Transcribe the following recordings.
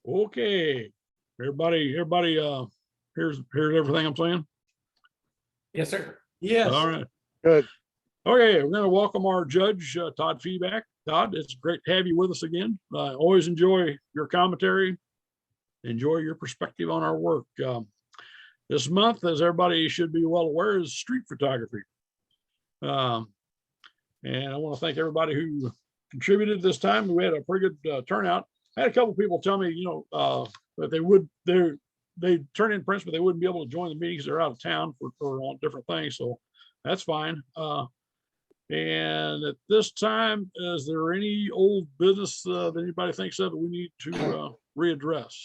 Okay, everybody, here's everything I'm saying. Yes, sir. Yes. All right. Good. Okay, we're going to welcome our judge, Todd Feeback. Todd, it's great to have you with us again. I always enjoy your commentary, enjoy your perspective on our work. This month, as everybody should be well aware, is street photography. And I want to thank everybody who contributed this time. We had a pretty good turnout. I had a couple people tell me, that they turn in prints, but they wouldn't be able to join the meetings. They're out of town for all different things. So that's fine. And at this time, is there any old business that anybody thinks of that we need to readdress?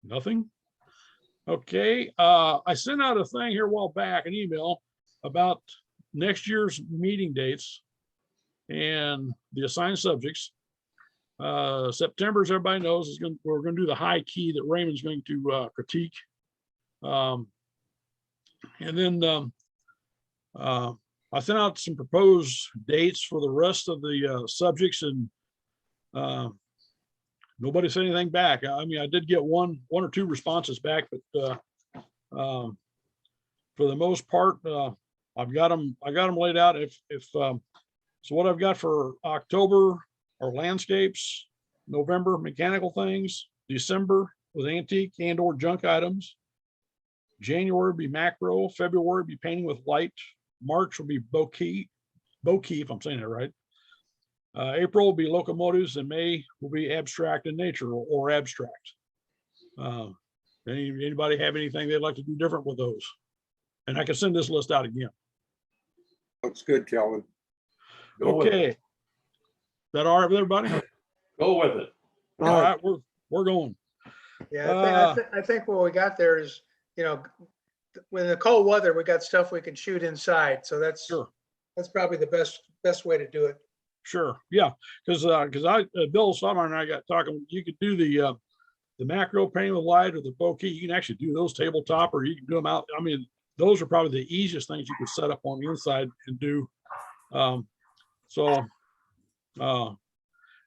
Nothing? Okay, I sent out a thing here a while back, an email about next year's meeting dates and the assigned subjects. September, as everybody knows, we're going to do the high key that Raymond's going to critique. And then I sent out some proposed dates for the rest of the subjects, and nobody said anything back. I mean, I did get one or two responses back, but for the most part, I got them laid out. So what I've got for October are landscapes, November mechanical things, December with antique and or junk items. January would be macro, February would be painting with light, March will be bokeh, if I'm saying that right. April will be locomotives, and May will be abstract in nature or abstract. Anybody have anything they'd like to do different with those? And I can send this list out again. Looks good, Kelvin. Okay. That all right with everybody? Go with it. All right, we're going. Yeah, I think what we got there is, with the cold weather, we got stuff we can shoot inside. So that's Sure. That's probably the best way to do it. Sure, yeah, because Bill Summer and I got talking. You could do the macro painting with light or the bokeh. You can actually do those tabletop, or you can do them out. I mean, those are probably the easiest things you could set up on the inside and do.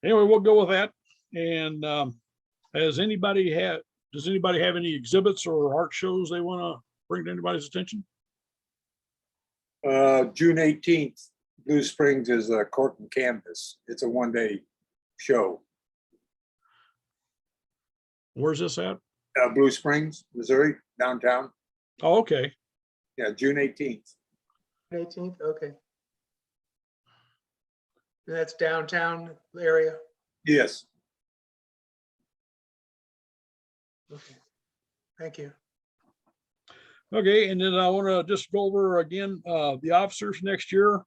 Anyway, we'll go with that. And does anybody have any exhibits or art shows they want to bring to anybody's attention? June 18th, Blue Springs is a cork and canvas. It's a one-day show. Where's this at? Blue Springs, Missouri, downtown. Oh, okay. Yeah, June 18th. 18th, okay. And that's downtown area. Yes. Okay, thank you. Okay, and then I want to just go over again the officers next year.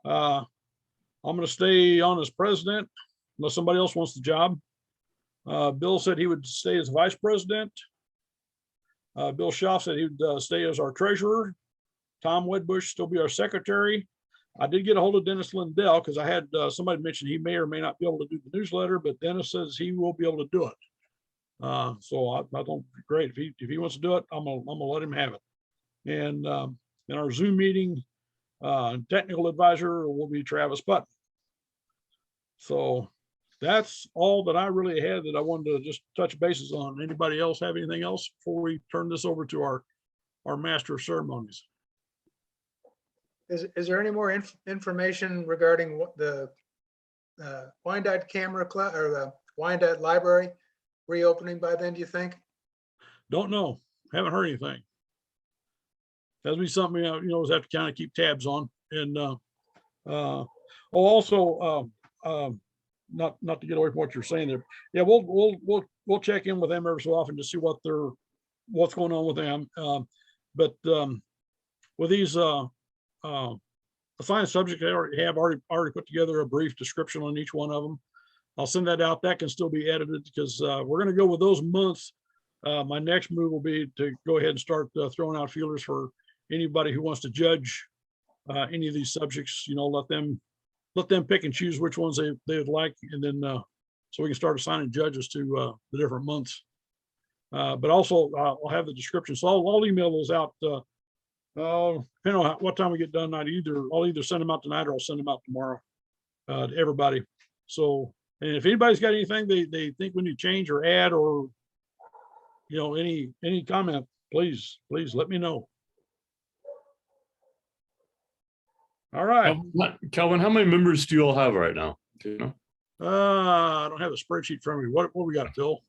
I'm going to stay on as president unless somebody else wants the job. Bill said he would stay as vice president. Bill Schaaf said he would stay as our treasurer. Tom Wedbush still be our secretary. I did get a hold of Dennis Lindell because I had somebody mention he may or may not be able to do the newsletter, but Dennis says he will be able to do it. So I don't great if he wants to do it, I'm gonna let him have it. And in our Zoom meeting, technical advisor will be Travis Button. So that's all that I really had that I wanted to just touch bases on. Anybody else have anything else before we turn this over to our master of ceremonies? Is there any more information regarding what the Wyandotte Camera Club or the Wyandotte Library reopening by then, do you think? Don't know. Haven't heard anything. That'll be something we'll have to kind of keep tabs on. And also not to get away from what you're saying there. Yeah, we'll check in with them every so often to see what's going on with them. But with these assigned subjects, I already put together a brief description on each one of them. I'll send that out. That can still be edited because we're going to go with those months. My next move will be to go ahead and start throwing out feelers for anybody who wants to judge any of these subjects. Let them pick and choose which ones they would like, and then so we can start assigning judges to the different months. But also I'll have the description, so I'll email those out. Depending on what time we get done, I'll either send them out tonight or I'll send them out tomorrow to everybody. So, and if anybody's got anything they think we need to change or add, or, any comment, please let me know. All right. Calvin, how many members do you all have right now? Do you know? I don't have a spreadsheet from me. What we got, Phil?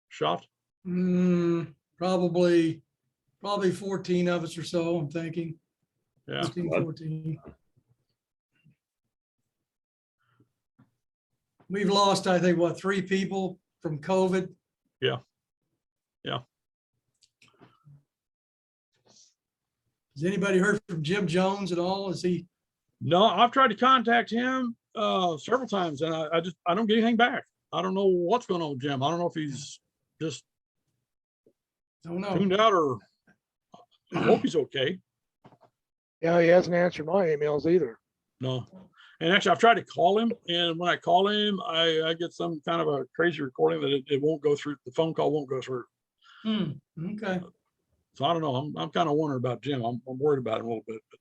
Shot? Probably 14 of us or so, I'm thinking. Yeah. 15, 14. We've lost, I think, 3 people from COVID. Yeah. Has anybody heard from Jim Jones at all? Is he? No, I've tried to contact him several times, and I don't get anything back. I don't know what's going on with Jim. I don't know if he's just I don't know. tuned out, or I hope he's okay. Yeah, he hasn't answered my emails either. No. And actually, I've tried to call him, and when I call him, I get some kind of a crazy recording that it won't go through. The phone call won't go through. Okay. So I don't know. I'm kind of wondering about Jim. I'm worried about him a little bit. But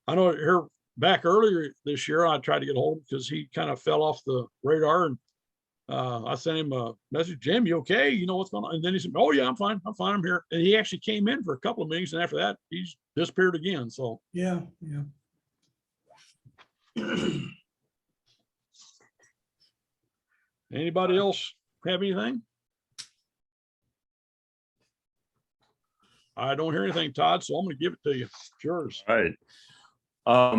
I know here back earlier this year, I tried to get hold of him because he kind of fell off the radar, and I sent him a message. Jim, you okay? You know what's going on? And then he said, "Oh yeah, I'm fine. I'm here." And he actually came in for a couple of meetings, and after that, he's disappeared again. So Yeah. anybody else have anything? I don't hear anything, Todd, so I'm going to give it to you. It's yours. All right. All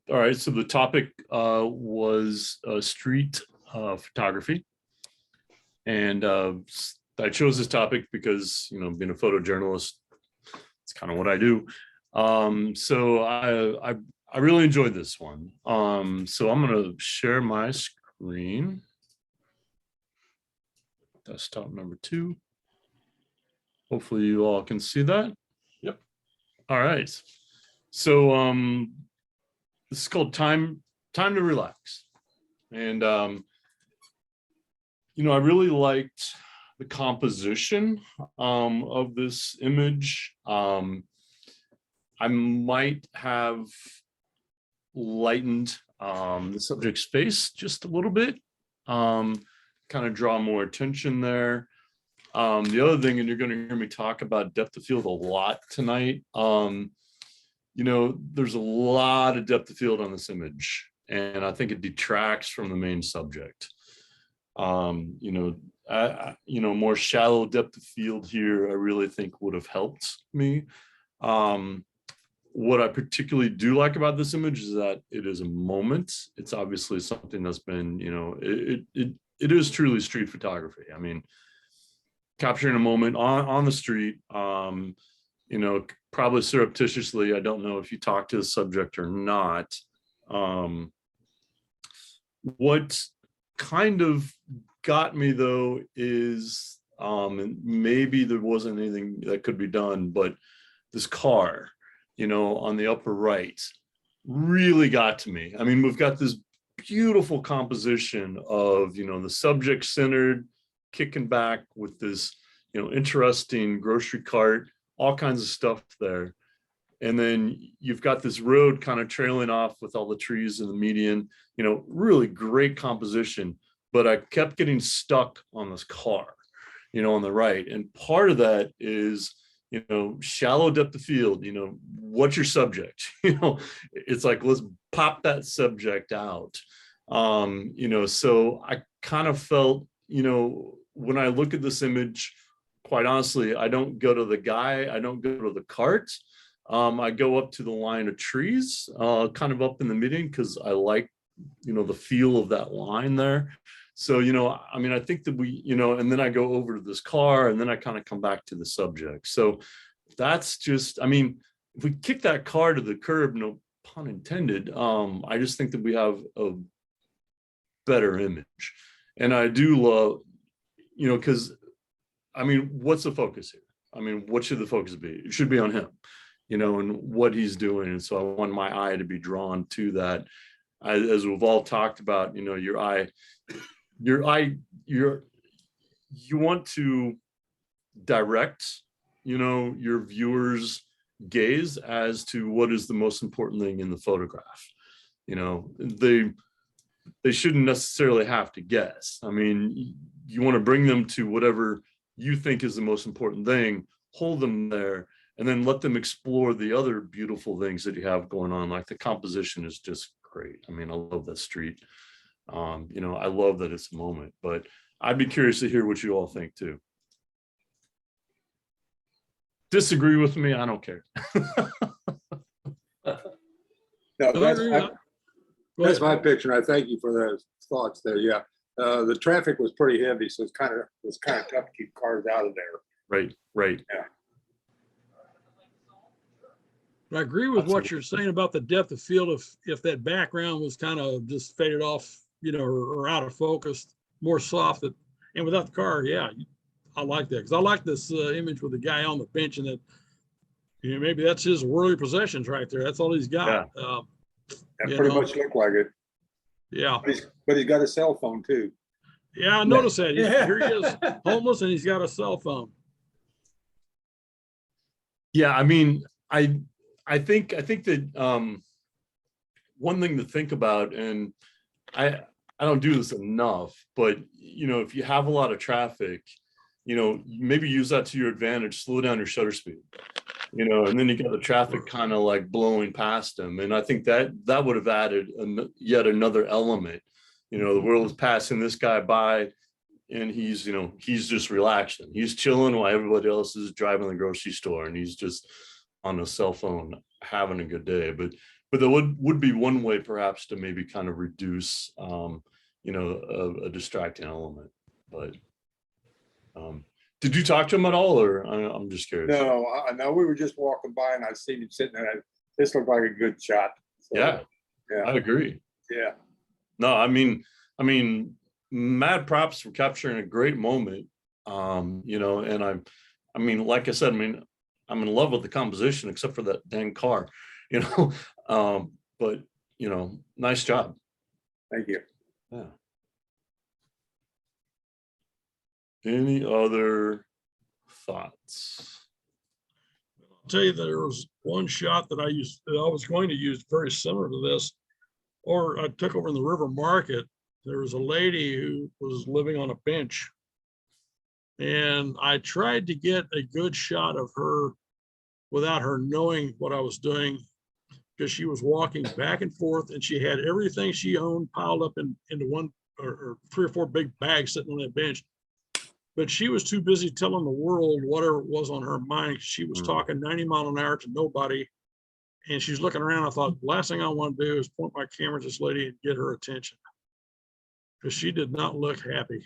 right. So the topic was street photography. And I chose this topic because, being a photojournalist, it's kind of what I do. So I really enjoyed this one. So I'm going to share my screen. Desktop number 2. Hopefully you all can see that. Yep. All right. So this is called Time to Relax. And I really liked the composition of this image. I might have lightened the subject's face just a little bit, kind of draw more attention there. The other thing, and you're going to hear me talk about depth of field a lot tonight, there's a lot of depth of field on this image, and I think it detracts from the main subject. More shallow depth of field here, I really think would have helped me. What I particularly do like about this image is that it is a moment. It's obviously something that's been, it is truly street photography. I mean, capturing a moment on the street, probably surreptitiously. I don't know if you talk to the subject or not. What kind of got me though is, and maybe there wasn't anything that could be done, but this car, on the upper right really got to me. I mean, we've got this beautiful composition of, the subject centered, kicking back with this, interesting grocery cart, all kinds of stuff there. And then you've got this road kind of trailing off with all the trees in the median, really great composition. But I kept getting stuck on this car, on the right. And part of that is, shallow depth of field, what's your subject? It's like, let's pop that subject out. So I kind of felt, when I look at this image, quite honestly, I don't go to the guy, I don't go to the cart. I go up to the line of trees, kind of up in the median, because I like, the feel of that line there. So, I think that we, and then I go over to this car, and then I kind of come back to the subject. So that's just, if we kick that car to the curb, no pun intended, I just think that we have a better image. And I do love, because, what's the focus here? What should the focus be? It should be on him, and what he's doing. And so I want my eye to be drawn to that. As we've all talked about, you want to direct, your viewers' gaze as to what is the most important thing in the photograph. they shouldn't necessarily have to guess. I mean, you want to bring them to whatever you think is the most important thing, hold them there, and then let them explore the other beautiful things that you have going on. Like the composition is just great. I mean, I love that street. You know, I love that it's a moment, but I'd be curious to hear what you all think too. Disagree with me, I don't care. No, I agree with that. Go that's ahead. my picture. And I thank you for those thoughts there. Yeah. The traffic was pretty heavy, so it's kind of tough to keep cars out of there. Right. I agree with what Absolutely. you're saying about the depth of field. If that background was kind of just faded off, you know, or out of focus, more soft, and without the car, yeah, I like that because I like this image with the guy on the bench and that, you know, maybe that's his worldly possessions right there. That's all he's got. That You pretty know. much looked like it. Yeah, But he's got a cell phone too. yeah, I noticed that. Yeah. Here he is, homeless, and he's got a cell phone. Yeah, I mean, I think that one thing to think about, and I don't do this enough, but you know, if you have a lot of traffic, you know, maybe use that to your advantage, slow down your shutter speed, you know, and then you got the traffic kind of like blowing past them. And I think that would have added yet another element. You know, the world is passing this guy by and he's, you know, he's just relaxing. He's chilling while everybody else is driving the grocery store and he's just on a cell phone having a good day. But there would be one way perhaps to maybe kind of reduce, you know, a distracting element. But did you talk to him at all, or I'm just curious? No, I know we were just walking by and I seen him sitting there. This looked like a good shot. So, Yeah, yeah, I agree. yeah. No, I mean, mad props for capturing a great moment. You know, and I mean, like I said, I mean, I'm in love with the composition, except for that dang car, you know. But you know, nice job. Thank you. Yeah. Any other thoughts? I'll tell you that there was one shot that I was going to use very similar to this, or I took over in the River Market. There was a lady who was living on a bench. And I tried to get a good shot of her without her knowing what I was doing, because she was walking back and forth and she had everything she owned piled up into one or 3 or 4 big bags sitting on that bench. But she was too busy telling the world whatever was on her mind. She was talking 90 miles an hour to nobody. And she's looking around. I thought, the last thing I want to do is point my camera at this lady and get her attention, because she did not look happy.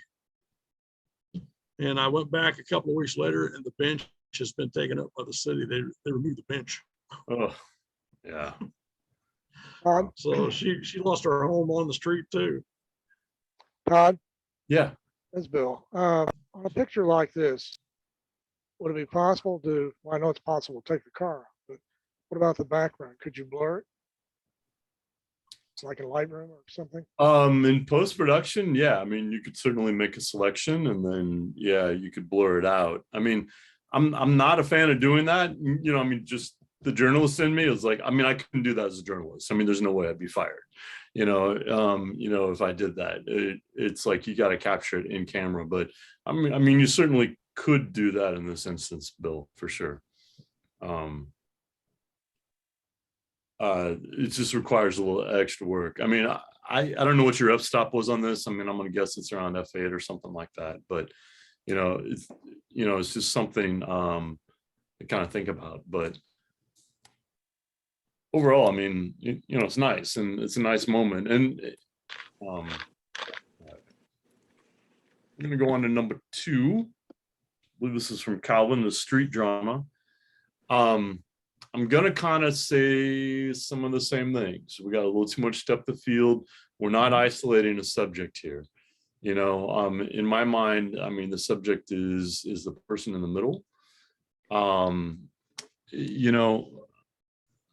And I went back a couple of weeks later and the bench has been taken up by the city. They removed the bench. Oh, yeah. Todd, So she lost her home on the street too. Todd, Yeah. that's Bill. On a picture like this, would it be possible to, well, I know it's possible to take the car, but what about the background? Could you blur it? It's like in Lightroom or something? In post-production, yeah, I mean, you could certainly make a selection and then, yeah, you could blur it out. I mean, I'm not a fan of doing that. You know, I mean, just the journalist in me is like, I mean, I couldn't do that as a journalist. I mean, there's no way I'd be fired. You know, if I did that, it's like you got to capture it in camera. But I mean, you certainly could do that in this instance, Bill, for sure. It just requires a little extra work. I mean, I don't know what your f-stop was on this. I mean, I'm gonna guess it's around f8 or something like that. But you know, it's just something to kind of think about. But overall, I mean, you know, it's nice and it's a nice moment. And I'm gonna go on to number 2. I believe this is from Calvin, the street drama. I'm gonna kind of say some of the same things. We got a little too much depth of field. We're not isolating a subject here. You know, in my mind, I mean, the subject is the person in the middle. You know,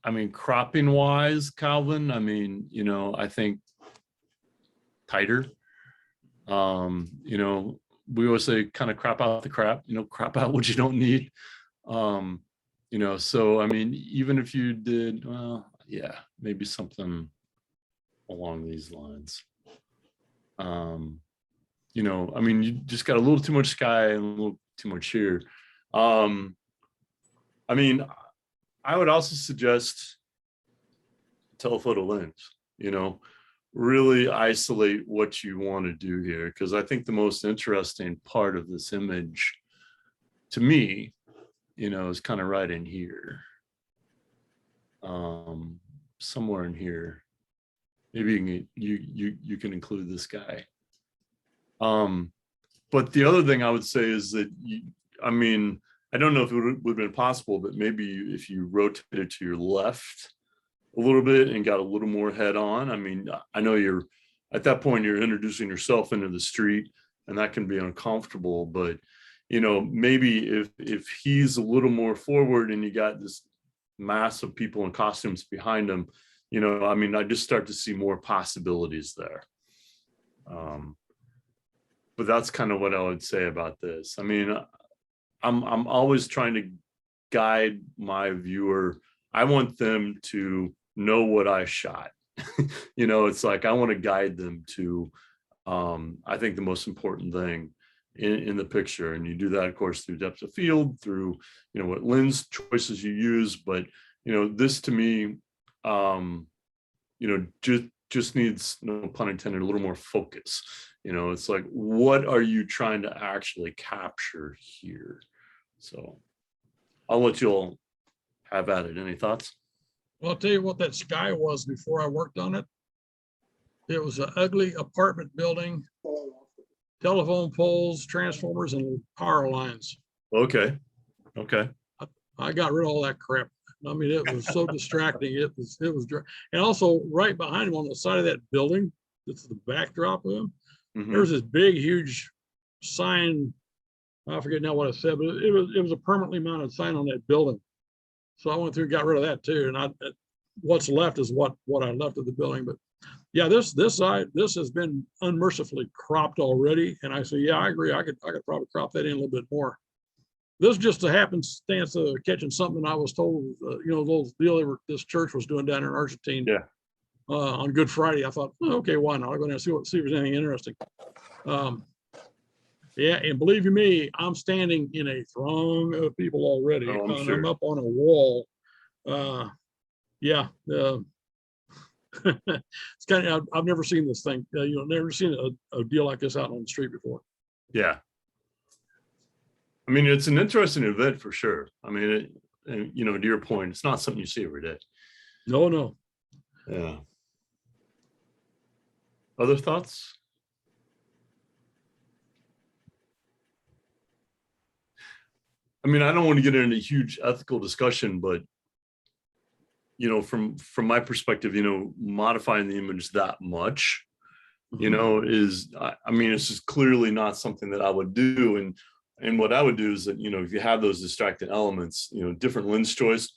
I mean, cropping wise, Calvin, I mean, you know, I think tighter. You know, we always say kind of crop out the crap, you know, crop out what you don't need. You know, so I mean, even if you did, well, yeah, maybe something along these lines. You know, I mean, you just got a little too much sky and a little too much here. I mean, I would also suggest telephoto lens, you know, really isolate what you want to do here. Because I think the most interesting part of this image to me, you know, is kind of right in here. Somewhere in here. Maybe you can include this guy. But the other thing I would say is that I mean, I don't know if it would have been possible, but maybe if you rotated to your left a little bit and got a little more head on. I mean, I know you're at that point, you're introducing yourself into the street, and that can be uncomfortable, but you know, maybe if he's a little more forward and you got this mass of people in costumes behind him, you know, I mean, I just start to see more possibilities there. But that's kind of what I would say about this. I mean, I'm always trying to guide my viewer. I want them to know what I shot. You know, it's like I want to guide them to I think the most important thing in the picture. And you do that, of course, through depth of field, through, you know, what lens choices you use. But, you know, this to me, you know, just needs, no pun intended, a little more focus. You know, it's like, what are you trying to actually capture here? So I'll let you all have at it. Any thoughts? Well, I'll tell you what that sky was before I worked on it. It was an ugly apartment building, telephone poles, transformers, and power lines. Okay. Okay. I got rid of all that crap. I mean, it was so distracting. It was, and also right behind him on the side of that building, that's the backdrop of him. Mhm. There's this big, huge sign. I forget now what it said, but it was a permanently mounted sign on that building. So I went through and got rid of that too. And what's left is what I left of the building. But yeah, this has been unmercifully cropped already. And I say, yeah, I agree. I could probably crop that in a little bit more. This is just a happenstance of catching something I was told, you know, the little deal this church was doing down in Argentine. Yeah. On Good Friday. I thought, oh, okay, why not? I'll go down and see if there's anything interesting. Yeah, and believe you me, I'm standing in a throng of people already. Oh, I'm sure. I'm up on a wall. Yeah, it's kind of, I've never seen this thing. You know, never seen a deal like this out on the street before. Yeah. I mean, it's an interesting event for sure. I mean, and you know, to your point, it's not something you see every day. No. Yeah. Other thoughts? I mean, I don't want to get into a huge ethical discussion, but you know, from my perspective, you know, modifying the image that much, you know, is, I mean, it's just clearly not something that I would do. And what I would do is that, you know, if you have those distracting elements, you know, different lens choice,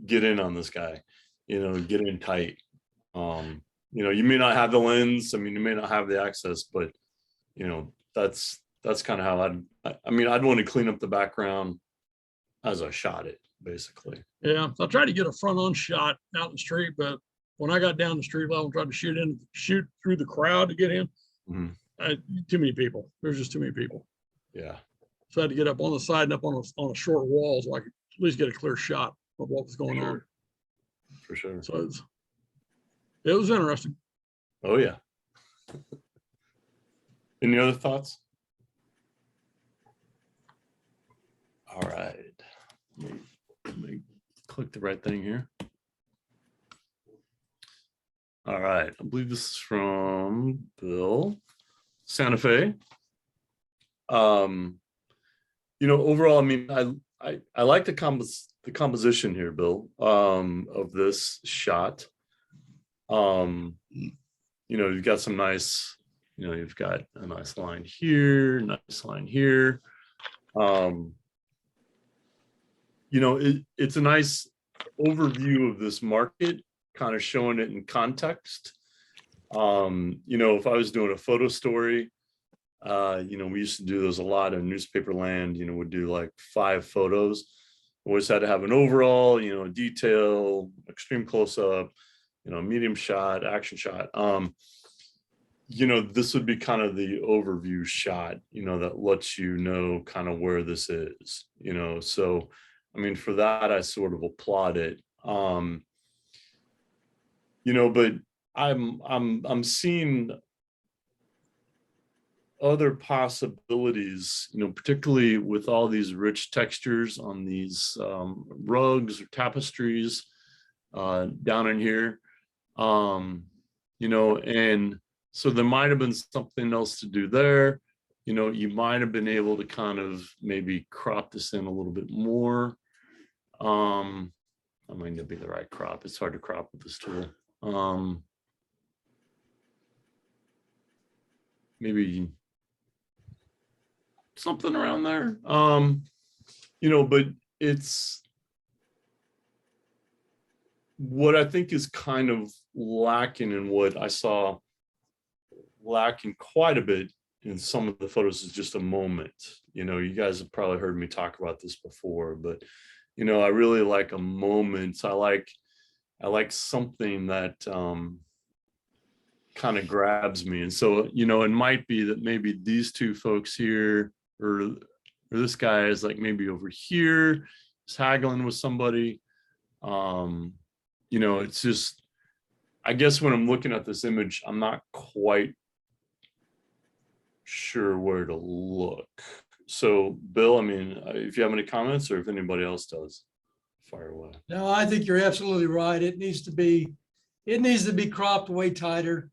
get in on this guy, you know, get in tight. You know, you may not have the lens. I mean, you may not have the access, but you know, that's kind of how I'd want to clean up the background as I shot it, basically. Yeah, I tried to get a front on shot out in the street, but when I got down the street level, tried to shoot through the crowd to get in. Mhm. Too many people. There's just too many people. Yeah. So I had to get up on the side and up on a short wall so I could at least get a clear shot of what was going on. For sure. So it was interesting. Oh yeah. Any other thoughts? All right. Let me click the right thing here. All right. I believe this is from Bill. Santa Fe. You know, overall, I mean, I like the composition here, Bill, of this shot. You know, you've got some nice, you know, you've got a nice line here, nice line here. You know, it's a nice overview of this market, kind of showing it in context. You know, if I was doing a photo story, you know, we used to do those a lot in newspaper land, you know, we'd do like 5 photos. Always had to have an overall, you know, detail, extreme close up, you know, medium shot, action shot. you know, this would be kind of the overview shot, you know, that lets you know kind of where this is, you know. So, I mean, for that, I sort of applaud it. You know, but I'm seeing other possibilities, you know, particularly with all these rich textures on these rugs or tapestries down in here. You know, and so there might have been something else to do there. You know, you might have been able to kind of maybe crop this in a little bit more. I might not be the right crop. It's hard to crop with this tool. Maybe something around there. You know, but it's what I think is kind of lacking, and what I saw lacking quite a bit in some of the photos, is just a moment. You know, you guys have probably heard me talk about this before, but you know, I really like a moment. I like something that kind of grabs me. And so, you know, it might be that maybe these two folks here, or this guy is like maybe over here, is haggling with somebody. You know, it's just, I guess when I'm looking at this image, I'm not quite sure where to look. So Bill, I mean, if you have any comments, or if anybody else does, fire away. No, I think you're absolutely right. It needs to be cropped way tighter,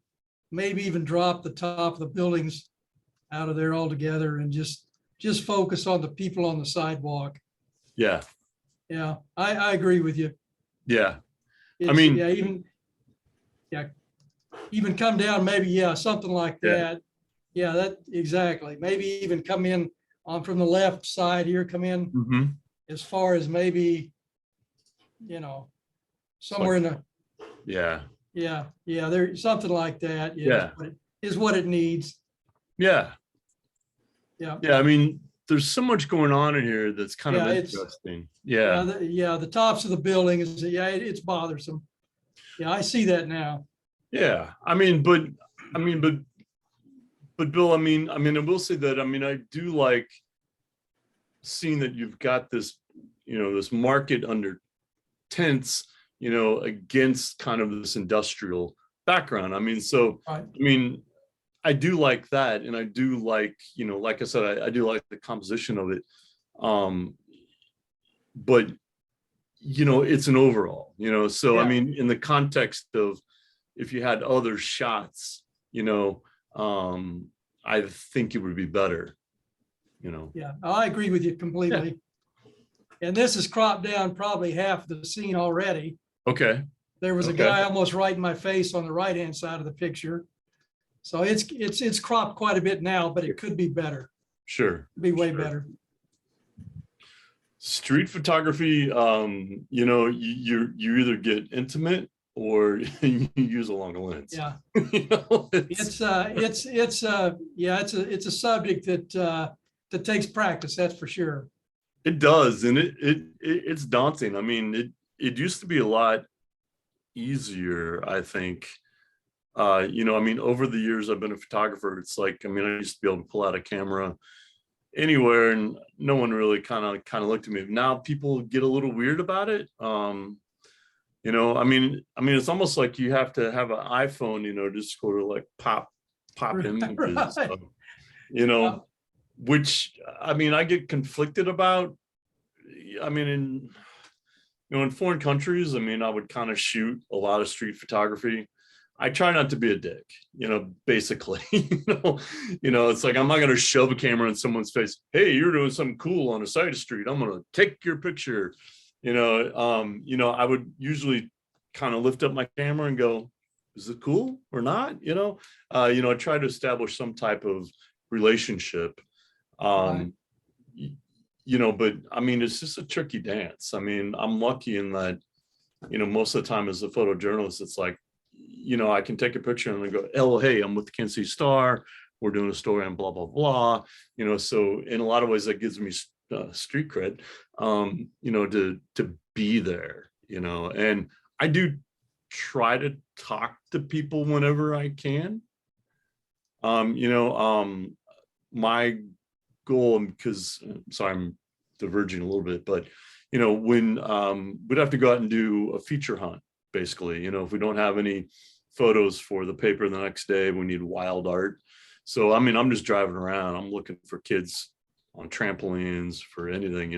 maybe even drop the top of the buildings out of there altogether, and just focus on the people on the sidewalk. Yeah. Yeah, I agree with you. Yeah. It's, mean- even come down, maybe, yeah, something like Yeah. that. Yeah, that, exactly. Maybe even come in on from the left side here, come in Mhm. as far as maybe, you know, somewhere in the, Yeah. yeah, there's something like that. Yeah. Is what it needs. Yeah. Yeah. Yeah. I mean, there's so much going on in here that's kind of Yeah, it's- interesting. Yeah, Yeah. the tops of the building is, yeah, it's bothersome. Yeah, I see that now. Yeah. I mean, but Bill, I mean, I will say that, I mean, I do like seeing that you've got this, you know, this market under tents, you know, against kind of this industrial background. I mean, so, Right. I mean, I do like that. And I do like, you know, like I said, I do like the composition of it. But, you know, it's an overall, you know, so, I Yeah. mean, in the context of, if you had other shots, you know, I think it would be better, you know. Yeah, I agree with you completely. And this is cropped down probably half the scene already. Okay. There was a Okay. guy almost right in my face on the right-hand side of the picture. So it's cropped quite a bit now, but it could be better, Sure. be way Sure. better. Street photography, you know, you either get intimate or you use a long lens. Yeah, You know, it's a subject that takes practice, that's for sure. it does, and it's daunting. I mean, it used to be a lot easier, I think. You know, I mean, over the years I've been a photographer, it's like, I mean, I used to be able to pull out a camera anywhere and no one really kind of looked at me. Now people get a little weird about it. You know, I mean, it's almost like you have to have an iPhone, you know, just go to like pop images, Right. you know, Yeah. which, I mean, I get conflicted about. I mean, in foreign countries, I mean, I would kind of shoot a lot of street photography. I try not to be a dick, you know, basically. You know, it's like, I'm not going to shove a camera in someone's face. Hey, you're doing something cool on a side street, I'm going to take your picture. You know, I would usually kind of lift up my camera and go, is it cool or not? You know, I try to establish some type of relationship. Right. You know, but I mean, it's just a tricky dance. I mean, I'm lucky in that, you know, most of the time as a photojournalist, it's like, you know, I can take a picture and I go, oh, hey, I'm with the Kansas City Star. We're doing a story on blah, blah, blah. You know, so in a lot of ways that gives me street cred, you know, to be there, you know, and I do try to talk to people whenever I can. My goal, because sorry, I'm diverging a little bit, but when we'd have to go out and do a feature hunt, basically, if we don't have any photos for the paper the next day, we need wild art. So, I'm just driving around. I'm looking for kids on trampolines, for anything,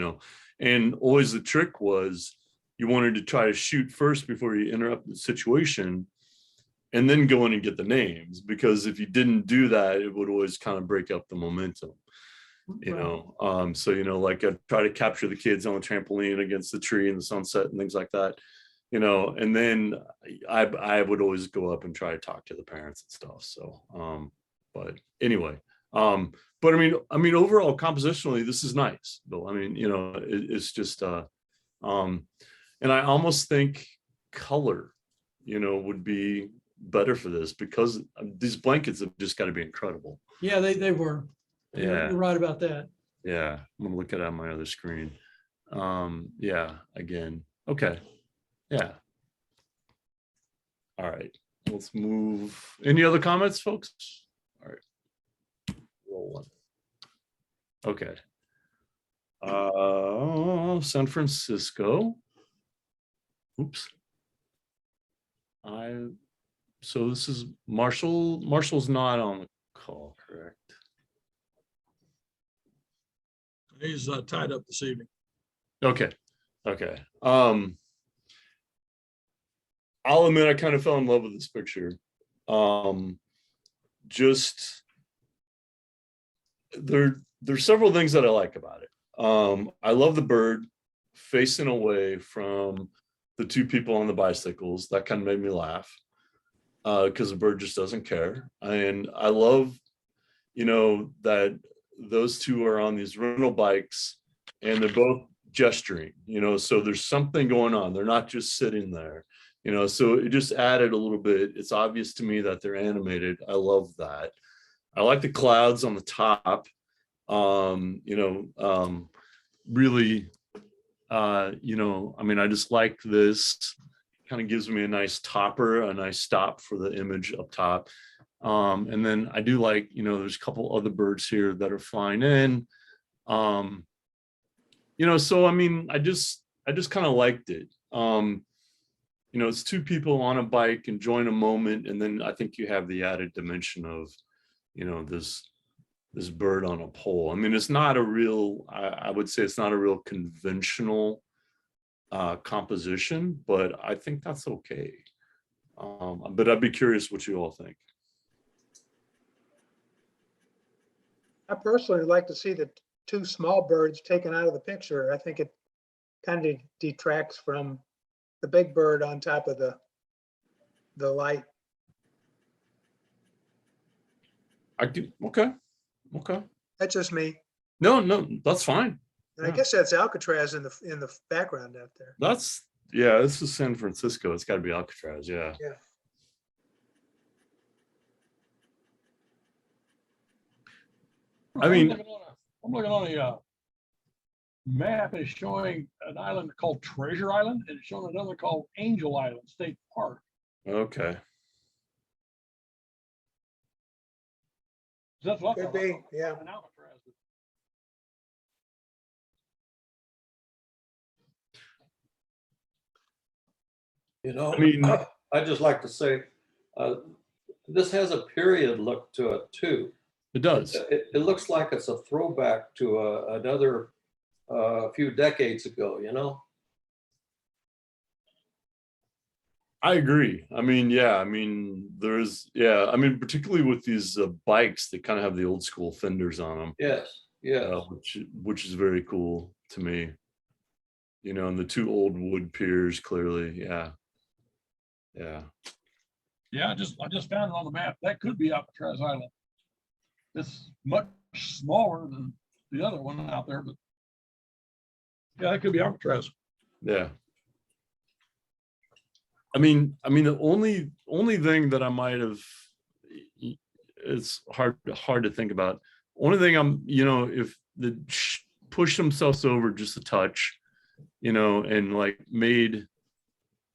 and always the trick was you wanted to try to shoot first before you interrupt the situation, and then go in and get the names, because if you didn't do that, it would always kind of break up the momentum. So like I try to capture the kids on the trampoline against the tree in the sunset and things like that, and then I would always go up and try to talk to the parents and stuff. So but anyway, but I mean overall compositionally this is nice, Bill. It's just and I almost think color would be better for this, because these blankets have just got to be incredible. Yeah, they were. Yeah. You're right about that. Yeah, I'm gonna look at it on my other screen. Yeah, again. Okay. Yeah. All right. Let's move. Any other comments, folks? All right. Roll one. Okay. San Francisco. Oops. So this is Marshall. Marshall's not on the call, correct? He's tied up this evening. Okay. I'll admit I kind of fell in love with this picture. Just there's several things that I like about it. I love the bird facing away from the two people on the bicycles. That kind of made me laugh, because the bird just doesn't care. And I love, that those two are on these rental bikes and they're both gesturing, so there's something going on. They're not just sitting there, so it just added a little bit. It's obvious to me that they're animated. I love that. I like the clouds on the top. Really, I just like this. Kind of gives me a nice topper, a nice stop for the image up top. And then I do like, there's a couple other birds here that are flying in. So I just kind of liked it. It's two people on a bike enjoying a moment, and then I think you have the added dimension of, this bird on a pole. It's not a real, I would say it's not a real conventional composition, but I think that's okay. But I'd be curious what you all think. I personally like to see the two small birds taken out of the picture. I think it kind of detracts from the big bird on top of the light. Okay. That's just me. No, that's fine. And I guess that's Alcatraz in the background out there. This is San Francisco. It's got to be Alcatraz. Yeah. Yeah. I'm looking on a map. Is showing an island called Treasure Island, and it's showing another called Angel Island State Park. Okay. That's what Could be, yeah. an Alcatraz. I'd just like to say, this has a period look to it too. It does. It looks like it's a throwback to another few decades ago, I agree. Particularly with these bikes, they kind of have the old school fenders on them. Yes. Which is very cool to me. And the two old wood piers, clearly. Yeah. I just found it on the map. That could be Alcatraz Island. It's much smaller than the other one out there, but yeah, that could be Alcatraz. Yeah. The only thing that I might have, it's hard to think about. Only thing if the push themselves over just a touch, and like made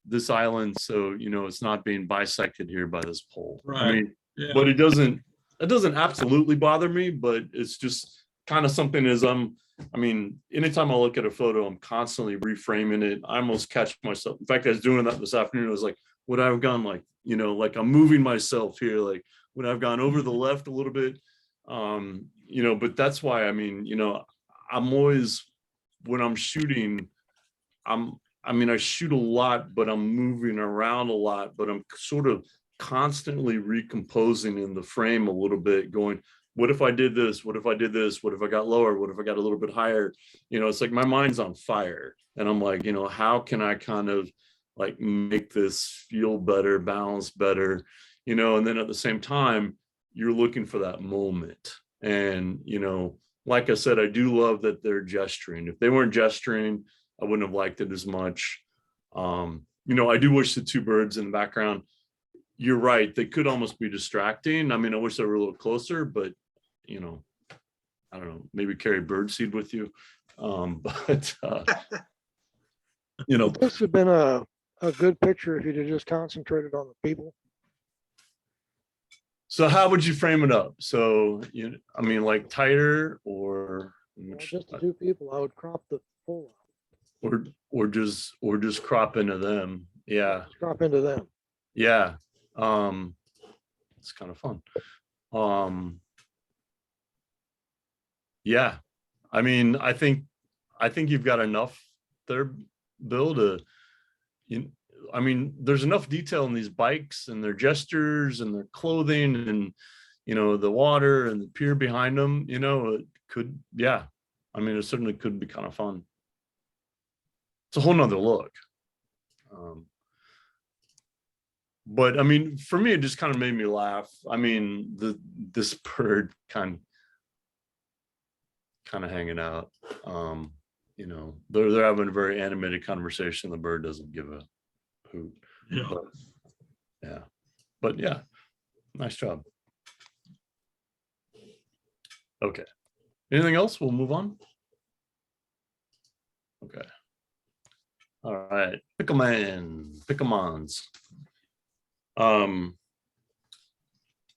this island so it's not being bisected here by this pole. Right. But it doesn't It doesn't absolutely bother me, but it's just kind of something as I mean, anytime I look at a photo, I'm constantly reframing it. I almost catch myself. In fact, I was doing that this afternoon. I was like, would I have gone like, you know, like I'm moving myself here, like would I have gone over the left a little bit? You know, but that's why, I mean, you know, I'm always, when I'm shooting, I mean, I shoot a lot, but I'm moving around a lot, but I'm sort of constantly recomposing in the frame a little bit, going, what if I did this? What if I did this? What if I got lower? What if I got a little bit higher? You know, it's like my mind's on fire. And I'm like, you know, how can I kind of like make this feel better, balance better, you know? And then at the same time, you're looking for that moment. And, you know, like I said, I do love that they're gesturing. If they weren't gesturing, I wouldn't have liked it as much. You know, I do wish the two birds in the background, you're right, they could almost be distracting. I mean, I wish they were a little closer, but you know, I don't know, maybe carry birdseed with you. But you know, Would this have been a good picture if you'd have just concentrated on the people? so how would you frame it up? So, you know, I mean, like tighter or Well, just the two people, I would crop the full out. or just crop into them. Yeah. Crop into them. Yeah. It's kind of fun. Yeah. I mean, I think you've got enough there, Bill, to, you, I mean, there's enough detail in these bikes and their gestures and their clothing and, you know, the water and the pier behind them, you know, it could, yeah. I mean, it certainly could be kind of fun. It's a whole nother look. But I mean, for me, it just kind of made me laugh. I mean, this bird kind of hanging out. You know, they're having a very animated conversation. The bird doesn't give a hoot. Yeah. But, yeah. But yeah, nice job. Okay. Anything else? We'll move on. Okay. All right. Picklemans.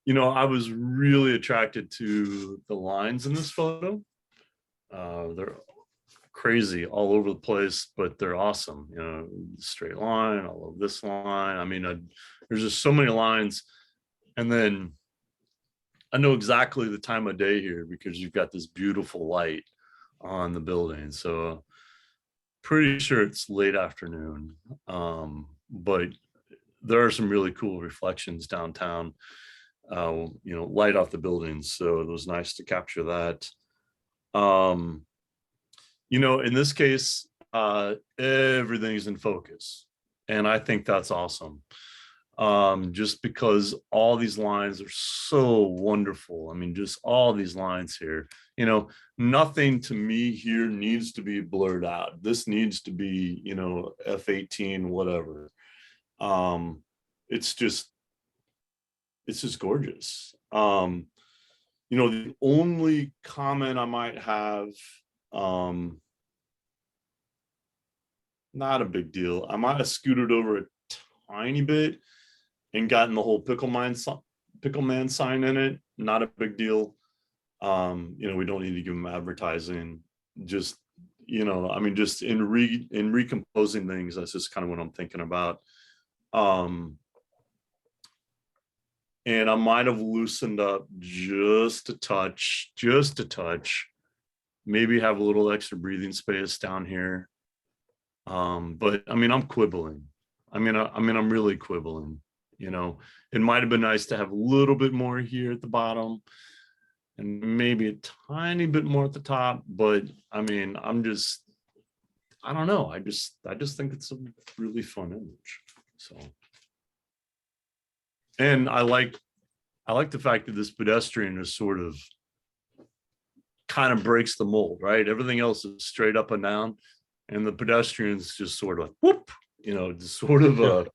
You know, I was really attracted to the lines in this photo. They're crazy all over the place, but they're awesome. You know, straight line, I love this line. I mean, there's just so many lines. And then I know exactly the time of day here because you've got this beautiful light on the building. So pretty sure it's late afternoon. But there are some really cool reflections downtown, you know, light off the buildings. So it was nice to capture that. You know, in this case, everything's in focus. And I think that's awesome. Just because all these lines are so wonderful. I mean, just all these lines here, you know, nothing to me here needs to be blurred out. This needs to be, you know, F18, whatever. It's just gorgeous. You know, the only comment I might have, not a big deal. I might have scooted over a tiny bit and gotten the whole Pickleman sign in it. Not a big deal. You know, we don't need to give them advertising. Just, you know, I mean, just in recomposing things, that's just kind of what I'm thinking about. And I might have loosened up just a touch, maybe have a little extra breathing space down here. But I mean, I'm quibbling. I'm really quibbling, you know. It might have been nice to have a little bit more here at the bottom and maybe a tiny bit more at the top, but I mean, I don't know. I just think it's a really fun image. So, and I like the fact that this pedestrian is sort of kind of breaks the mold, right? Everything else is straight up and down, and the pedestrian's just sort of like, whoop, you know, just sort of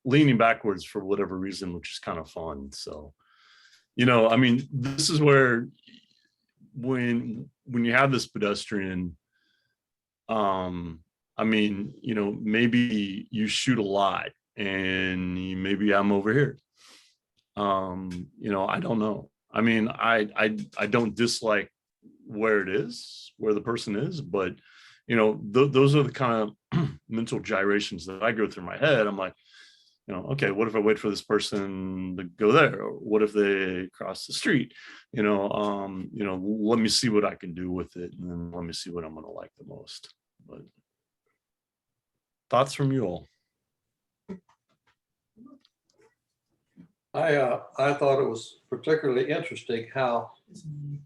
leaning backwards for whatever reason, which is kind of fun. So, you know, I mean, this is where when you have this pedestrian, I mean, you know, maybe you shoot a lot and maybe I'm over here, You know, I don't know. I mean, I don't dislike where it is, where the person is, but you know, those are the kind of mental gyrations that I go through my head. I'm like, you know, okay, what if I wait for this person to go there? Or what if they cross the street? You know, let me see what I can do with it, and then let me see what I'm going to like the most. But thoughts from you all? I thought it was particularly interesting how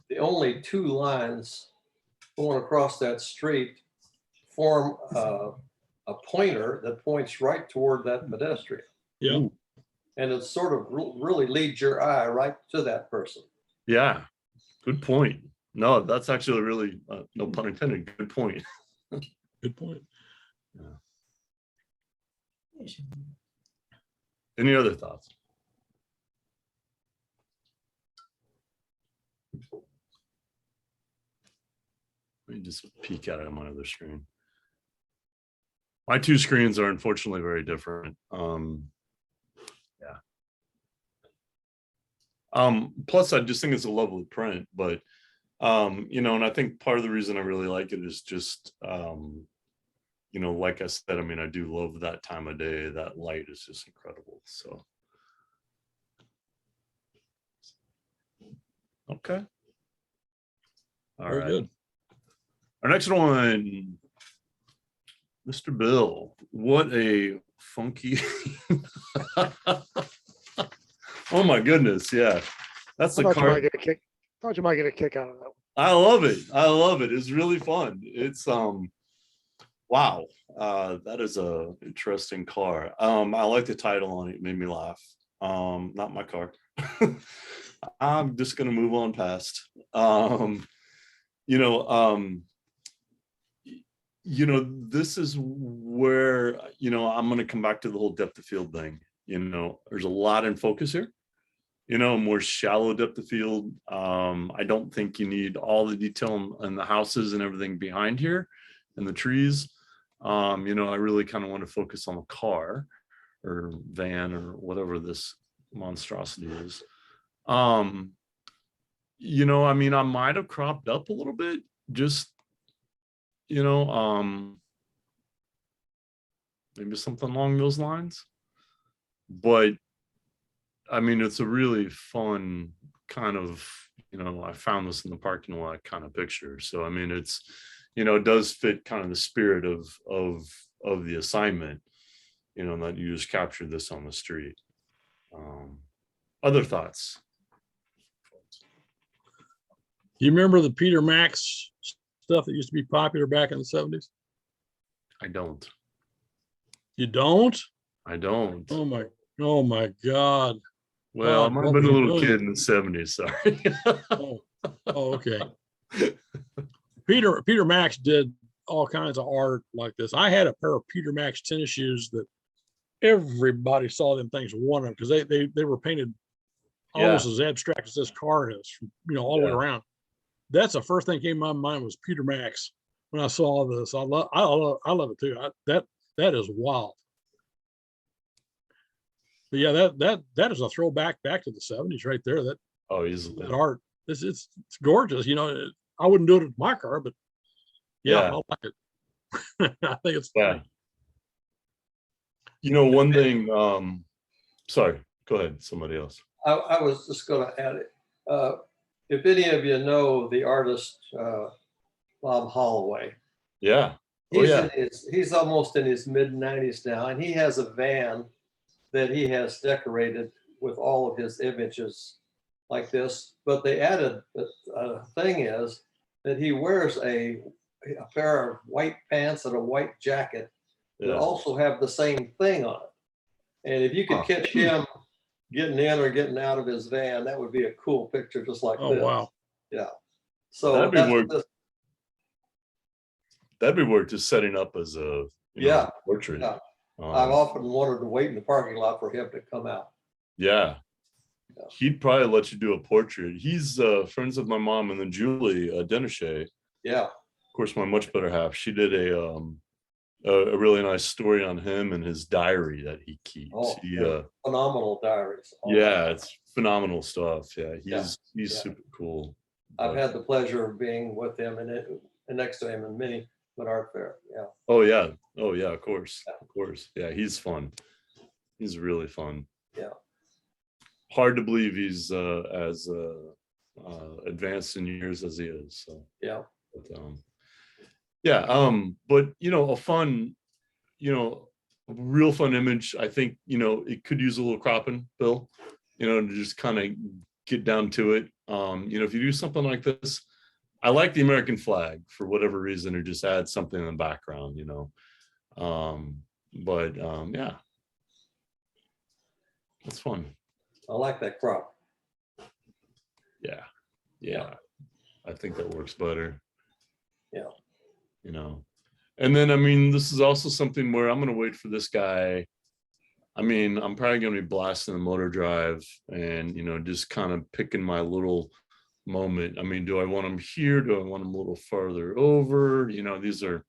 the only two lines going across that street form a pointer that points right toward that pedestrian. Yeah. Ooh, And it sort of really leads your eye right to that person. yeah, good point. No, that's actually a really, no pun intended, good point. Good point. Any other thoughts? Let me just peek at it on my other screen. My two screens are unfortunately very different. Plus I just think it's a lovely print, but you know, and I think part of the reason I really like it is just you know, like I said, I mean, I do love that time of day. That light is just incredible. So okay. All Very right. good. Our next one, Mr. Bill. What a funky. Oh my goodness. Yeah. That's I the thought you might car. get a kick. Thought you might get a kick out of that one. I love it. I love it. It's really fun. It's wow. That is a interesting car. I like the title on it. It made me laugh. Not my car. I'm just gonna move on past. You know, this is where, you know, I'm going to come back to the whole depth of field thing. You know, there's a lot in focus here, you know, more shallow depth of field. I don't think you need all the detail in the houses and everything behind here and the trees. You know, I really kind of want to focus on the car or van or whatever this monstrosity is. You know, I mean, I might have cropped up a little bit, just, you know, maybe something along those lines. But I mean, it's a really fun kind of, you know, I found this in the parking lot kind of picture. So I mean, it's, you know, it does fit kind of the spirit of the assignment, you know, that you just captured this on the street. Other thoughts? You remember the Peter Max stuff that used to be popular back in the 70s? I don't. You don't? I don't. Oh my God. Well, I God, might what have been a were you little doing? kid in the 70s, sorry. Oh, okay. Peter Max did all kinds of art like this. I had a pair of Peter Max tennis shoes that everybody saw them things wanted because they were painted almost as abstract as this car is, you know, all the way Yeah. around. That's the first thing came to my mind was Peter Max when I saw this. I love it too. That is wild. But yeah, that is a throwback back to the 70s right there. That Oh, easily. art. It's gorgeous. You know, I wouldn't do it with my car, but yeah, Yeah. I like it. I think it's Yeah. funny. You know, one thing, sorry, go ahead, somebody else. I was just going to add it. If any of you know the artist Bob Holloway, Yeah. Oh, yeah. he's almost in his mid-90s now, and he has a van that he has decorated with all of his images like this. But they added thing is that he wears a pair of white pants and a white jacket that Yeah. also have the same thing on it. And if you could Huh. catch him getting in or getting out of his van, that would be a cool picture, just like Oh this. wow. Yeah. So That'd be that's worth- what this, That'd be worth just setting up as a Yeah. portrait. Yeah. I've Um, often wanted to wait in the parking lot for him to come out. yeah. Yeah. He'd probably let you do a portrait. He's friends with my mom and then Julie Denachet. Yeah. Of course, my much better half. She did a a really nice story on him and his diary that he keeps. Oh, He, yeah. Phenomenal diaries. Oh, yeah, it's phenomenal stuff. Yeah, Yeah, he's yeah. super cool. I've But- had the pleasure of being with him and next to him in many an art fair. Yeah. oh yeah, of course, Yeah. of course. Yeah, he's fun. He's really fun. Yeah. Hard to believe he's as advanced in years as he is. So Yeah. but, yeah, but a fun, a real fun image. I think it could use a little cropping, Bill. To just kind of get down to it. If you do something like this, I like the American flag for whatever reason, or just add something in the background. Yeah, it's fun. I like that crop. Yeah, yeah, I think that works better. Yeah. And then this is also something where I'm gonna wait for this guy. I'm probably gonna be blasting the motor drive and just kind of picking my little moment. Do I want him here? Do I want him a little farther over? These are,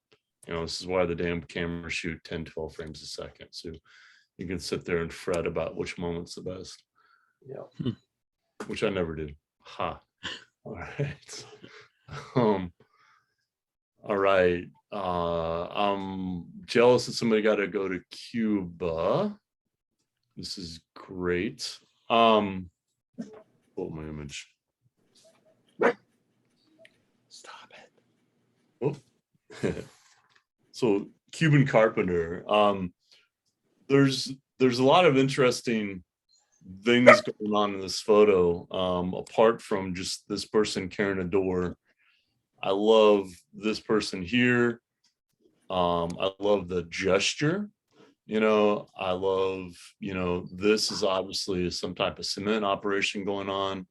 this is why the damn cameras shoot 10, 12 frames a second. So you can sit there and fret about which moment's the best. Yeah. Which I never do. Ha. All right. All right. I'm jealous that somebody got to go to Cuba. This is great. Pull my image. Stop it. Oh. So Cuban carpenter. There's a lot of interesting things going on in this photo. Apart from just this person carrying a door. I love this person here. I love the gesture. I love, this is obviously some type of cement operation going on,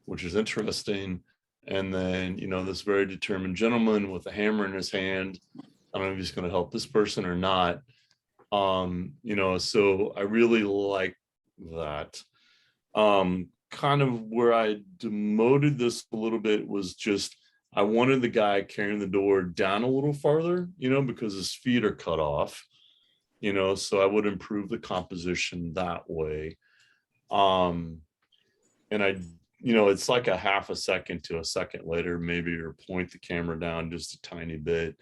which is interesting. And then, this very determined gentleman with a hammer in his hand. I don't know if he's going to help this person or not. So I really like that. Kind of where I demoted this a little bit was just, I wanted the guy carrying the door down a little farther, because his feet are cut off, so I would improve the composition that way. And it's like a half a second to a second later, maybe, or point the camera down just a tiny bit.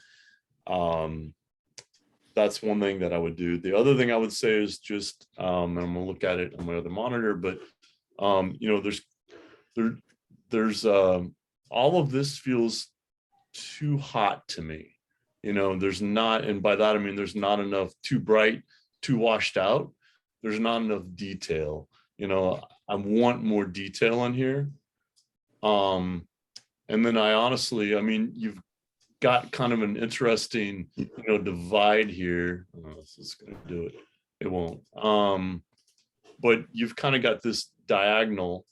That's one thing that I would do. The other thing I would say is just, and I'm gonna look at it on my other monitor, but there's all of this feels too hot to me. There's not, and by that I mean there's not enough, too bright, too washed out. There's not enough detail. I want more detail on here. And then I honestly, you've got kind of an interesting, divide here. I don't know if this is gonna do it. It won't. But you've kind of got this diagonal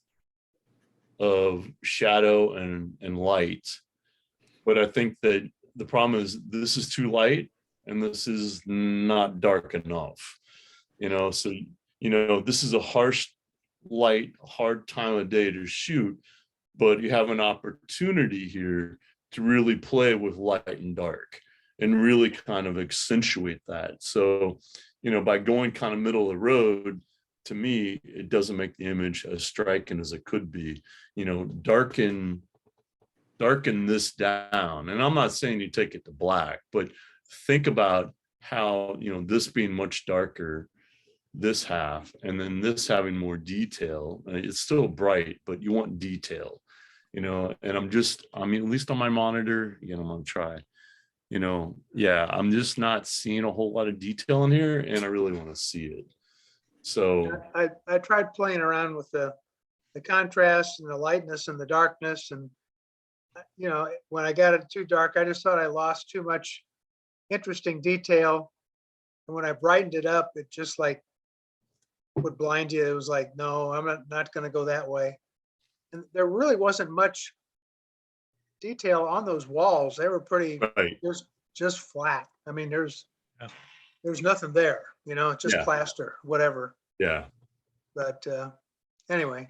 of shadow and light. But I think that the problem is this is too light and this is not dark enough. So this is a harsh light, hard time of day to shoot, but you have an opportunity here to really play with light and dark and really kind of accentuate that. So, by going kind of middle of the road, to me, it doesn't make the image as striking as it could be. Darken this down. And I'm not saying you take it to black, but think about how, this being much darker, this half, and then this having more detail. It's still bright, but you want detail, and at least on my monitor, I'm gonna try, I'm just not seeing a whole lot of detail in here, and I really want to see it. So I tried playing around with the contrast and the lightness and the darkness, and when I got it too dark, I just thought I lost too much interesting detail. And when I brightened it up, it just like would blind you. It was like, no, I'm not going to go that way. And there really wasn't much detail on those walls. They were pretty right. just flat. There's Yeah. there's nothing there, just Yeah. plaster, whatever. Yeah. But anyway.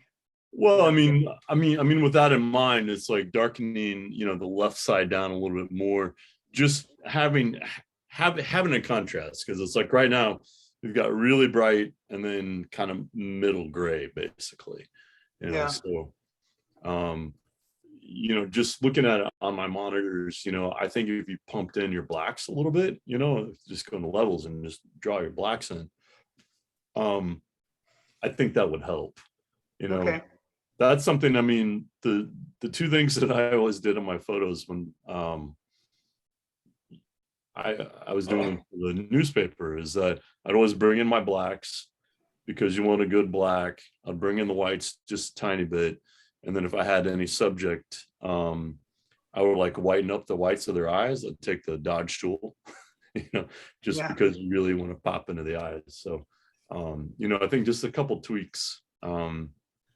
Well, with that in mind, it's like darkening, the left side down a little bit more, just having having a contrast, because it's like right now we've got really bright and then kind of middle gray, basically. You know, Yeah. so you know, just looking at it on my monitors, you know, I think if you pumped in your blacks a little bit, you know, just go into levels and just draw your blacks in, I think that would help. You know, Okay. that's something, I mean, the two things that I always did on my photos when I was doing the newspaper is that I'd always bring in my blacks, because you want a good black. I'd bring in the whites just a tiny bit. And then if I had any subject, I would like whiten up the whites of their eyes. I'd take the Dodge tool, you know, just Yeah. because you really want to pop into the eyes. So, you know, I think just a couple tweaks.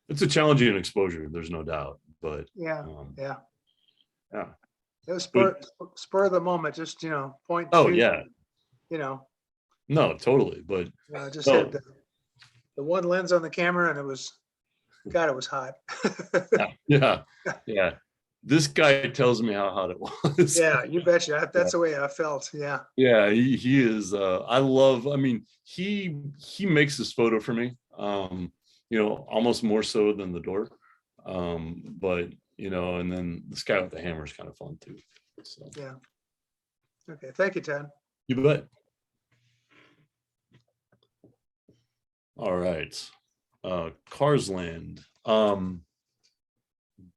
It's a challenging exposure, there's no doubt, but Yeah. Yeah. yeah. It was But- spur of the moment, just, you know, point. Oh shoot, yeah, You know, no, totally. But just No. had the one lens on the camera and it was, God, it was hot. yeah. This guy tells me how hot it was. Yeah, you betcha. That's the way I felt. Yeah. Yeah, he is. I mean, he makes this photo for me. You know, almost more so than the door. But you know, and then this guy with the hammer is kind of fun too. So Yeah. Okay. Thank you, Ted. you bet. All right. Cars Land.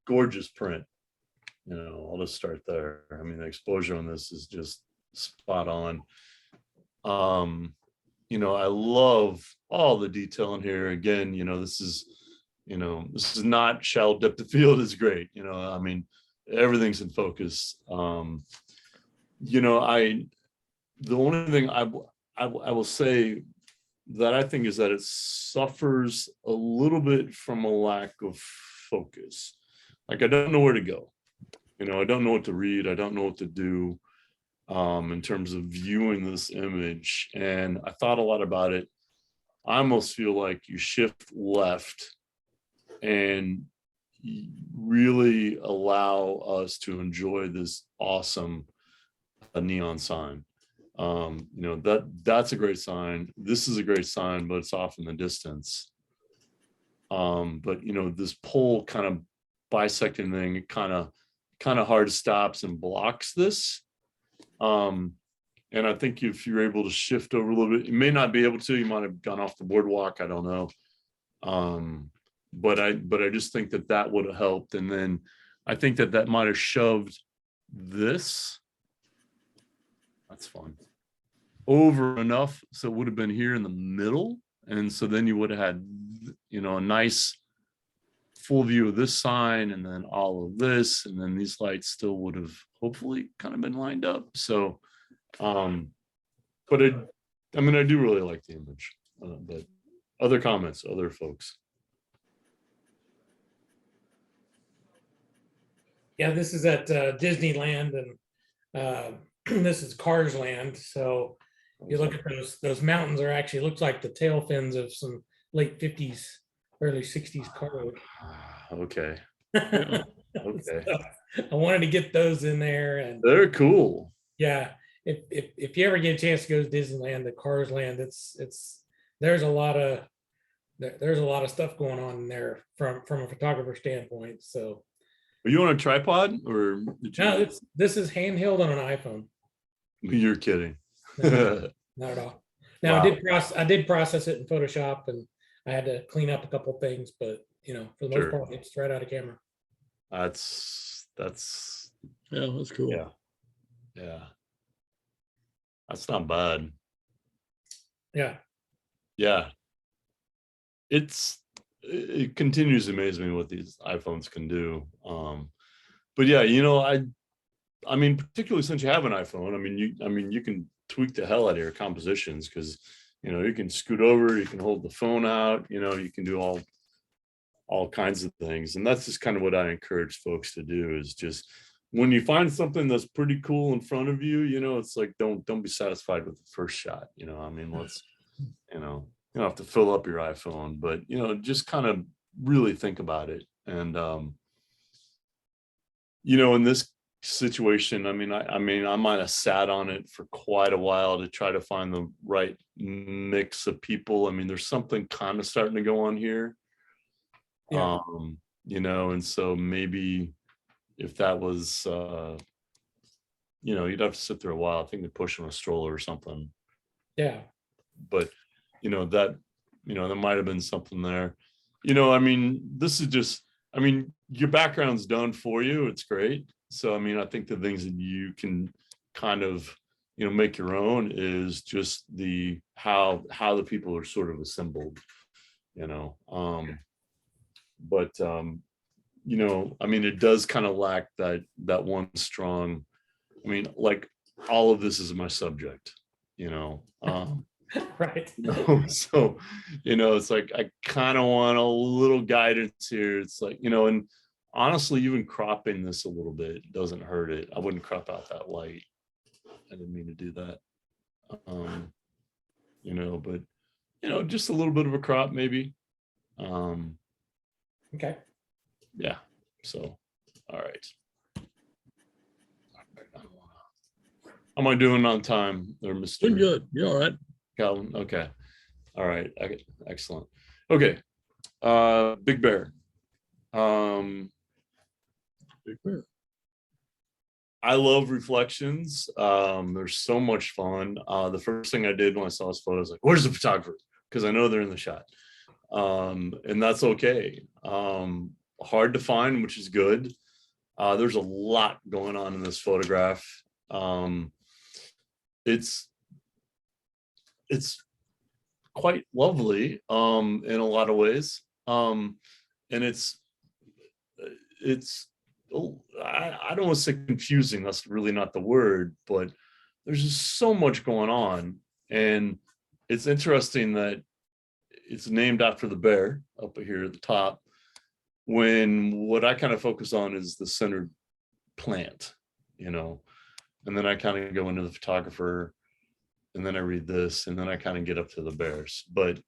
Gorgeous print. You know, I'll just start there. I mean, the exposure on this is just spot on. You know, I love all the detail in here. Again, you know, this is not shallow depth of field is great. You know, I mean, everything's in focus. You know, the only thing I will say that I think is that it suffers a little bit from a lack of focus. Like, I don't know where to go. You know, I don't know what to read. I don't know what to do in terms of viewing this image. And I thought a lot about it. I almost feel like you shift left and really allow us to enjoy this awesome neon sign. You know, that's a great sign. This is a great sign, but it's off in the distance. But you know, this pole kind of bisecting thing kind of hard stops and blocks this. And I think if you're able to shift over a little bit, you may not be able to, you might have gone off the boardwalk, I don't know. But I just think that would have helped. And then I think that might have shoved this, that's fun, over enough so it would have been here in the middle. And so then you would have had, you know, a nice full view of this sign and then all of this, and then these lights still would have hopefully kind of been lined up. So but I mean, I do really like the image. But other comments, other folks? Yeah, this is at Disneyland, and this is Cars Land. So you look at those mountains are actually looks like the tail fins of some late 50s, early 60s car. Okay. So I wanted to get those in there, and They're cool. yeah, if you ever get a chance to go to Disneyland, the Cars Land, there's a lot of stuff going on in there from a photographer standpoint. So Are you on a tripod or no, this is handheld on an iPhone. You're kidding. No, not at all. Now Wow. I did process it in Photoshop, and I had to clean up a couple things, but you know, for the most Sure. part, it's right out of camera. That's Yeah, that's cool. yeah. That's not bad. Yeah. Yeah. It continues to amaze me what these iPhones can do. But yeah, you know, I mean, particularly since you have an iPhone, I mean, you can tweak the hell out of your compositions, because you know, you can scoot over, you can hold the phone out, you know, you can do all kinds of things. And that's just kind of what I encourage folks to do, is just when you find something that's pretty cool in front of you, you know, it's like, don't be satisfied with the first shot. You know, I mean, let's, you know, you don't have to fill up your iPhone, but you know, just kind of really think about it. And you know, in this situation. I mean, I might have sat on it for quite a while to try to find the right mix of people. I mean, there's something kind of starting to go on here. Yeah. You know, and so maybe if that was, you know, you'd have to sit there a while. I think they're pushing a stroller or something. Yeah. But, you know, that, you know, there might have been something there. You know, I mean, this is just, I mean, your background's done for you. It's great. So, I mean, I think the things that you can kind of, you know, make your own is just the, how the people are sort of assembled, you know. But you know, I mean, it does kind of lack that one strong, I mean, like all of this is my subject, you know. Right. You know, so, you know, it's like I kind of want a little guidance here. It's like, you know, and honestly, even cropping this a little bit doesn't hurt it. I wouldn't crop out that light. I didn't mean to do that. You know, but you know, just a little bit of a crop maybe. Okay. Yeah. So, all right. How am I doing on time there, Been Mr. good. You all right? Calvin? Okay. All right. Excellent. Okay. Big Bear. Big Bear. I love reflections. They're so much fun. The first thing I did when I saw his photo was like, where's the photographer? Because I know they're in the shot. And that's okay. Hard to find, which is good. There's a lot going on in this photograph. It's quite lovely in a lot of ways. And it's I don't want to say confusing, that's really not the word, but there's just so much going on. And it's interesting that it's named after the bear up here at the top, when what I kind of focus on is the centered plant, you know, and then I kind of go into the photographer, and then I read this, and then I kind of get up to the bears. But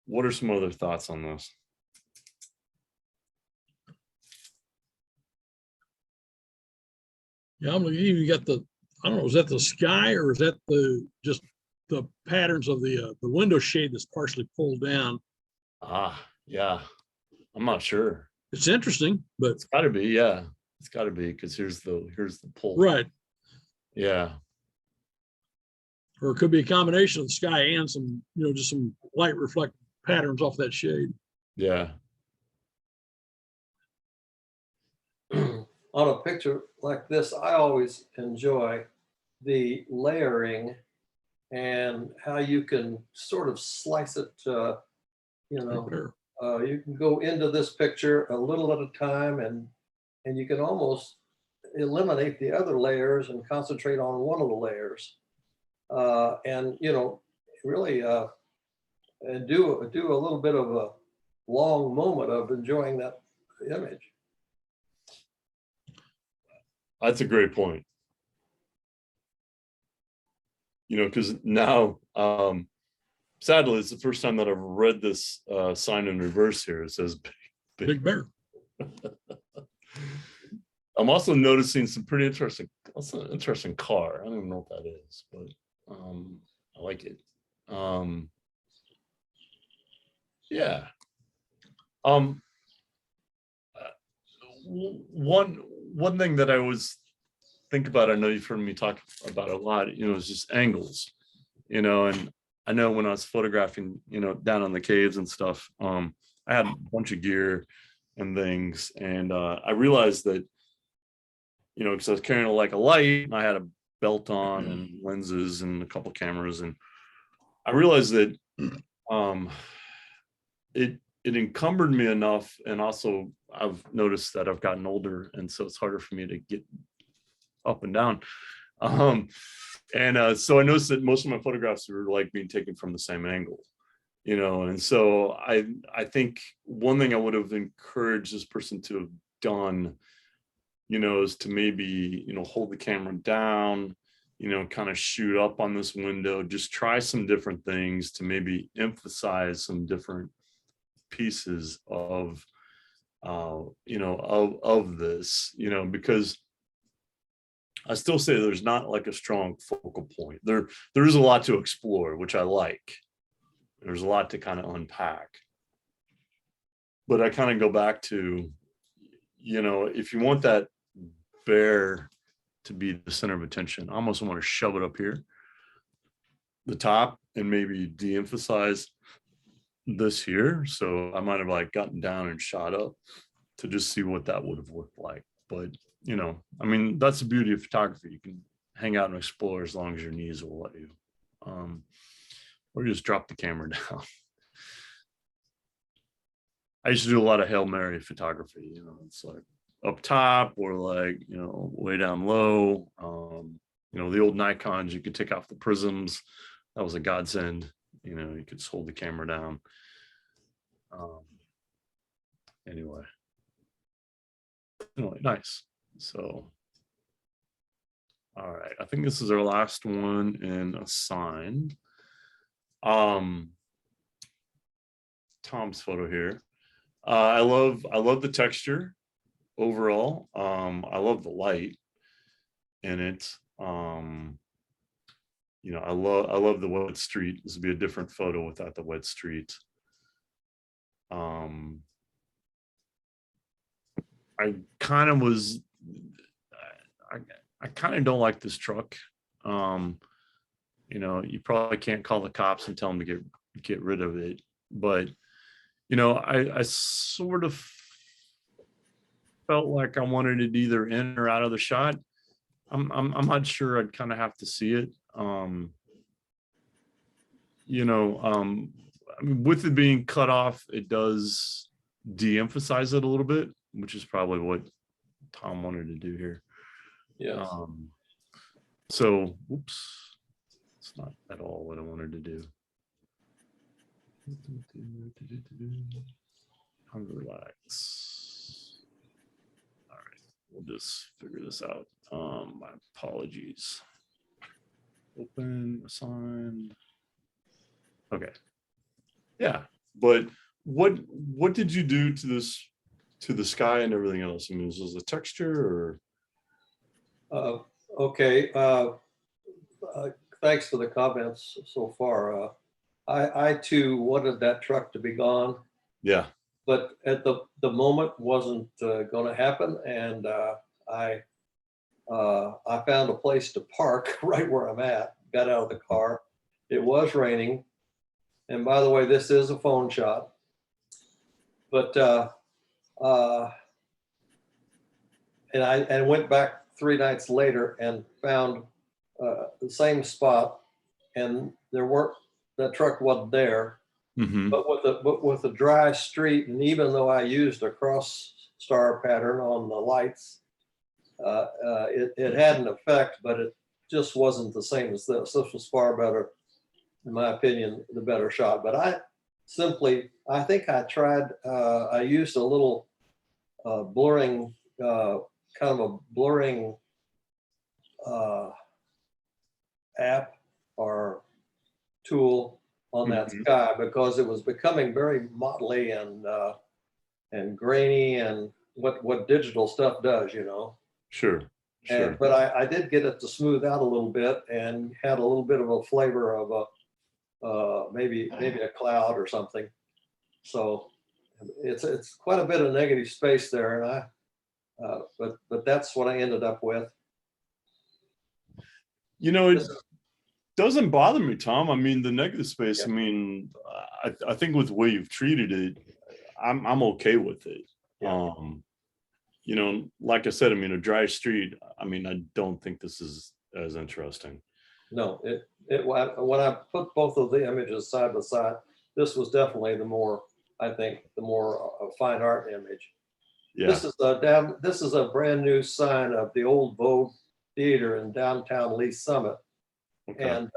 what are some other thoughts on this? Yeah, I'm looking, you got the, I don't know, is that the sky or is that just the patterns of the window shade that's partially pulled down? Yeah, I'm not sure. It's interesting, but It's got to be, yeah, it's got to be, because here's the pull. right. Yeah. Or it could be a combination of the sky and some, you know, just some light reflect patterns off that shade. Yeah. On a picture like this, I always enjoy the layering and how you can sort of slice it, you know, you can go into this picture a little at a time, and you can almost eliminate the other layers and concentrate on one of the layers. And, you know, really and do a little bit of a long moment of enjoying that image. That's a great point. You know, because now, sadly, it's the first time that I've read this sign in reverse here. It says Big Bear. I'm also noticing some pretty interesting, that's an interesting car. I don't even know what that is, but I like it. Yeah. One thing that I always think about, I know you've heard me talk about a lot, you know, is just angles, you know, and I know when I was photographing, you know, down on the caves and stuff, I had a bunch of gear and things, and I realized that, you know, because I was carrying like a light, and I had a belt on and lenses and a couple cameras, and I realized that it encumbered me enough, and also I've noticed that I've gotten older, and so it's harder for me to get up and down. So I noticed that most of my photographs were like being taken from the same angle, you know, and so I think one thing I would have encouraged this person to have done, you know, is to maybe, you know, hold the camera down, you know, kind of shoot up on this window, just try some different things to maybe emphasize some different pieces of you know, of this, you know, because I still say there's not like a strong focal point. There is a lot to explore, which I like. There's a lot to kind of unpack. But I kind of go back to, you know, if you want that bear to be the center of attention, I almost want to shove it up here, the top, and maybe de-emphasize this here. So I might have like gotten down and shot up to just see what that would have looked like. But, you know, I mean, that's the beauty of photography. You can hang out and explore as long as your knees will let you. Or just drop the camera down. I used to do a lot of Hail Mary photography, you know, it's like up top or like, you know, way down low. You know, the old Nikons, you could take off the prisms. That was a godsend. You know, you could just hold the camera down. Anyway, nice. So, all right, I think this is our last one in assigned. Tom's photo here. I love the texture overall. I love the light in it. You know, I love the wet street. This would be a different photo without the wet street. I kind of was, I kind of don't like this truck. You know, you probably can't call the cops and tell them to get rid of it, but you know, I sort of felt like I wanted it either in or out of the shot. I'm not sure. I'd kind of have to see it. You know, I mean, with it being cut off, it does de-emphasize it a little bit, which is probably what Tom wanted to do here. Yeah. So, whoops, it's not at all what I wanted to do. Relax. All right, we'll just figure this out. My apologies. Open, assigned. Okay. Yeah, but what did you do to this, to the sky and everything else? I mean, is this a texture or? Okay. Thanks for the comments so far. I too wanted that truck to be gone, Yeah. but at the moment wasn't going to happen, and I found a place to park right where I'm at. Got out of the car. It was raining, and by the way, this is a phone shot. But and I went back 3 nights later and found the same spot, and that truck wasn't there. Mm-hmm. But with a dry street, and even though I used a cross star pattern on the lights, it had an effect, but it just wasn't the same as this. This was far better, in my opinion, the better shot. But I think I tried. I used a little blurring, kind of a blurring app or tool on that sky, because it was becoming very motley and grainy, and what digital stuff does, you know. Sure. Sure. But I did get it to smooth out a little bit and had a little bit of a flavor of maybe a cloud or something. So it's quite a bit of negative space there, and but that's what I ended up with. You know, it doesn't bother me, Tom. I mean, the negative space, Yeah. I mean, I think with the way you've treated it, I'm okay with it. Yeah. You know, like I said, I mean, a dry street, I mean, I don't think this is as interesting. No, when I put both of the images side by side, this was definitely the more fine art image. Yeah. This is a brand new sign of the old Vogue Theater in downtown Lee Summit. Okay. And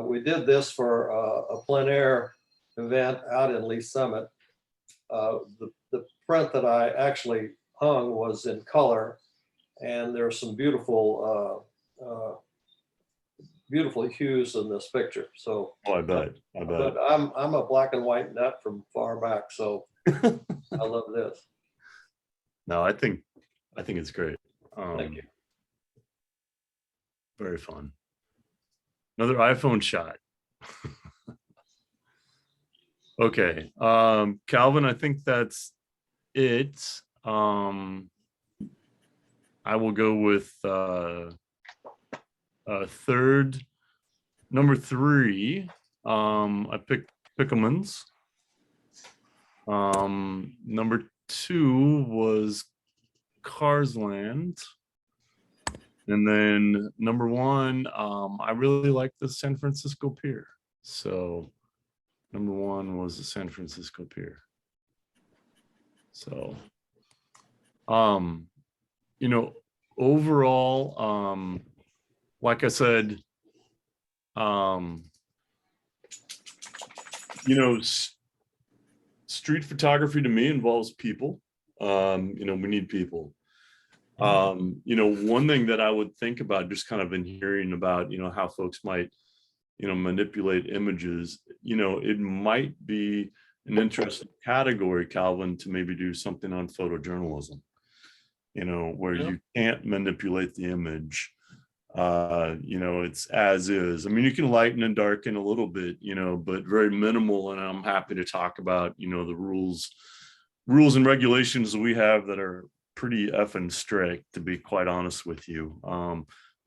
we did this for a plein air event out in Lee Summit. The print that I actually hung was in color, and there's some beautiful hues in this picture. So, Oh, I bet. but I'm a black and white nut from far back, so I love this. No, I think it's great. Thank you. Very fun. Another iPhone shot. Okay, Calvin, I think that's it. I will go with third, number 3. I picked Pickelman's. Number 2 was Cars Land. And then number 1, I really like the San Francisco Pier. So number 1 was the San Francisco Pier. So, you know, overall, like I said, you know, street photography to me involves people. You know, we need people. You know, one thing that I would think about, just kind of in hearing about, you know, how folks might, you know, manipulate images, you know, it might be an interesting category, Calvin, to maybe do something on photojournalism, you know, where you can't manipulate the image. You know, it's as is. I mean, you can lighten and darken a little bit, you know, but very minimal. And I'm happy to talk about, you know, the rules and regulations that we have that are pretty effing strict, to be quite honest with you,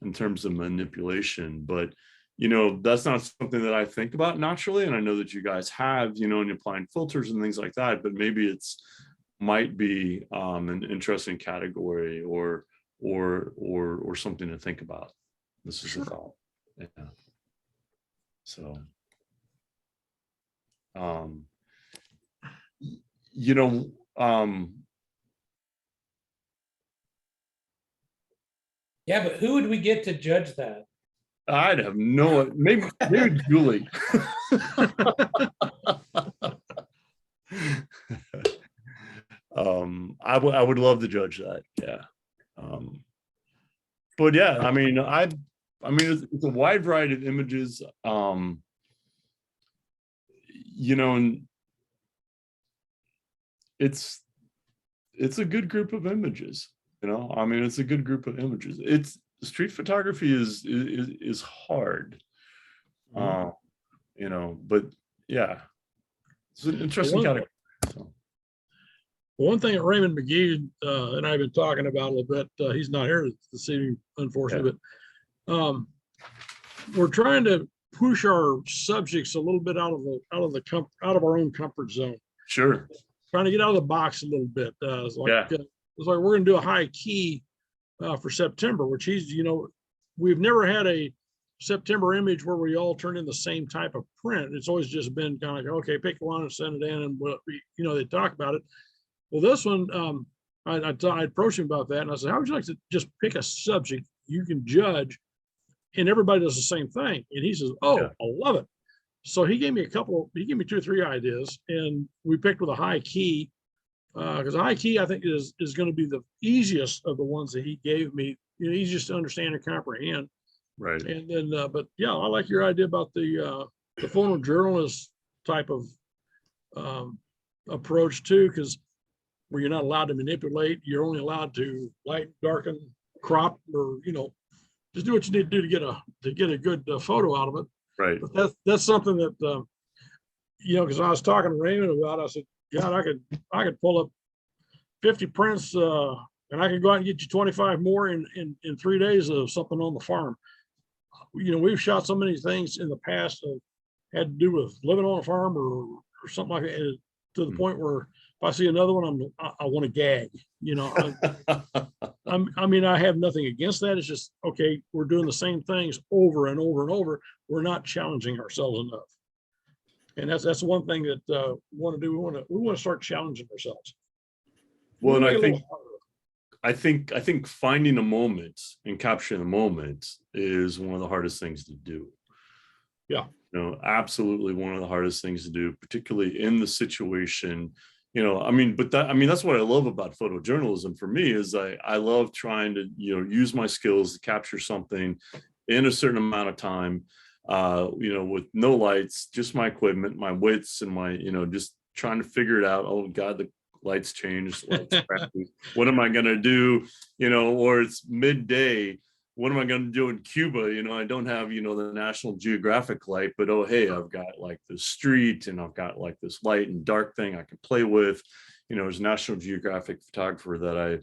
in terms of manipulation. But, you know, that's not something that I think about naturally. And I know that you guys have, you know, and applying filters and things like that, but maybe it's might be an interesting category or something to think about. This is a thought. Yeah. So, you know, Yeah, but who would we get to judge that? I'd have no, maybe Julie. I would love to judge that. Yeah. But yeah, I mean, it's a wide variety of images. You know, and it's a good group of images. You know, I mean, it's a good group of images. It's street photography is hard. You know, but yeah, it's an interesting category. So. One thing that Raymond McGee and I've been talking about a little bit, he's not here this evening, unfortunately, but we're trying to push our subjects a little bit out of our own comfort zone. Sure. Trying to get out of the box a little bit. It's like we're going to do a high key for September, which we've never had a September image where we all turn in the same type of print. It's always just been kind of like, okay, pick one and send it in, and they talk about it. Well, this one, I approached him about that, and I said, how would you like to just pick a subject you can judge, and everybody does the same thing? And he says, oh, I love it. So he gave me 2 or 3 ideas, and we picked with a high key, because high key, I think, is going to be the easiest of the ones that he gave me, easiest to understand and comprehend. Right. And then, but yeah, I like your idea about the photojournalist type of approach too, because where you're not allowed to manipulate, you're only allowed to light, darken, crop, or just do what you need to do to get a good photo out of it. Right. But that's something that because I was talking to Raymond about, I said, God, I could pull up 50 prints and I could go out and get you 25 more in 3 days of something on the farm. We've shot so many things in the past that had to do with living on a farm or something like that, to the point where if I see another one, I want to gag. I have nothing against that. It's just, okay, we're doing the same things over and over and over. We're not challenging ourselves enough. And that's one thing that we want to do. We want to start challenging ourselves. Well, and I think finding a moment and capturing the moment is one of the hardest things to do. Yeah. Absolutely one of the hardest things to do, particularly in the situation. That's what I love about photojournalism for me is I love trying to, use my skills to capture something in a certain amount of time, with no lights, just my equipment, my wits, and my, just trying to figure it out. Oh God, lights changed, lights crappy. What am I gonna do? You know, or it's midday. What am I gonna do in Cuba? You know, I don't have, you know, the National Geographic light, but oh hey, I've got like the street and I've got like this light and dark thing I can play with. You know, there's a National Geographic photographer that I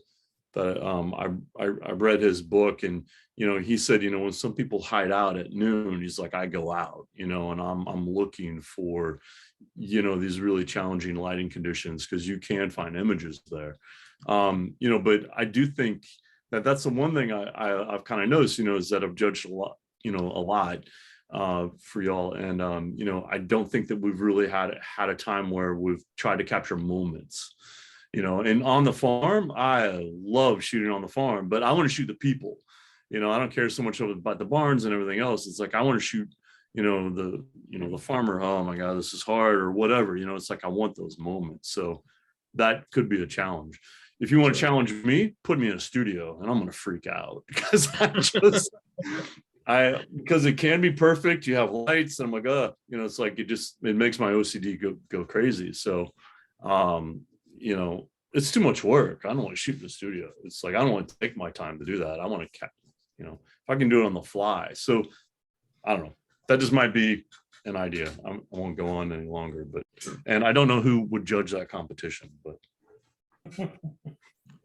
read his book, and you know, he said, you know, when some people hide out at noon, he's like, I go out, you know, and I'm looking for, you know, these really challenging lighting conditions because you can find images there. You know, but I do think that that's the one thing I've kind of noticed, you know, is that I've judged a lot, you know, a lot for y'all, and you know, I don't think that we've really had a time where we've tried to capture moments. You know, and on the farm, I love shooting on the farm, but I want to shoot the people. You know, I don't care so much about the barns and everything else. It's like I want to shoot, you know, the farmer. Oh my God, this is hard or whatever. You know, it's like I want those moments. So that could be a challenge. If you want to challenge me, put me in a studio, and I'm going to freak out because because it can be perfect. You have lights, and I'm like, you know, it's like it makes my OCD go crazy. So. You know, it's too much work. I don't want to shoot in the studio. It's like, I don't want to take my time to do that. I want to, you know, if I can do it on the fly. So I don't know. That just might be an idea. I won't go on any longer, but, and I don't know who would judge that competition, but.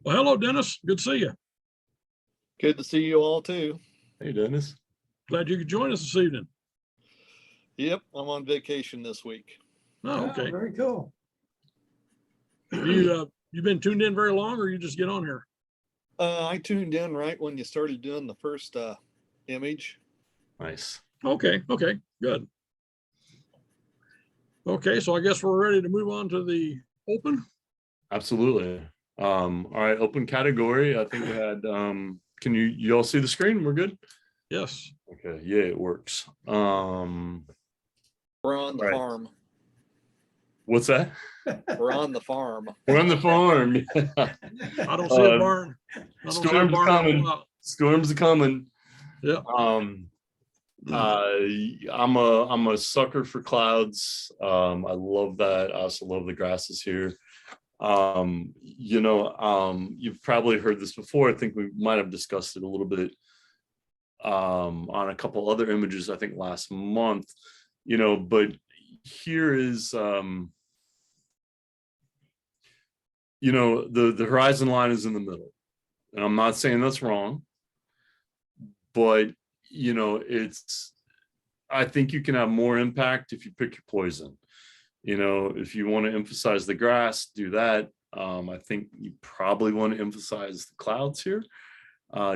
Well, hello, Dennis. Good to see you. Good to see you all too. Hey, Dennis. Glad you could join us this evening. Yep, I'm on vacation this week. Oh, okay. Very cool. You've been tuned in very long, or you just get on here? I tuned in right when you started doing the first image. Nice. Okay, good. Okay, so I guess we're ready to move on to the open. Absolutely. All right, open category. I think we had, can you all see the screen? We're good? Yes. Okay, yeah, it works. We're on the Right. farm. What's that? We're on the farm. We're on the farm. I don't see a barn. I don't see a Storm's barn coming. roll out. Storms are coming. Yeah. I'm a sucker for clouds. I love that. I also love the grasses here. You know, you've probably heard this before. I think we might have discussed it a little bit on a couple other images, I think last month, you know, but here is you know, the horizon line is in the middle, and I'm not saying that's wrong, but you know, I think you can have more impact if you pick your poison. You know, if you want to emphasize the grass, do that. I think you probably want to emphasize the clouds here,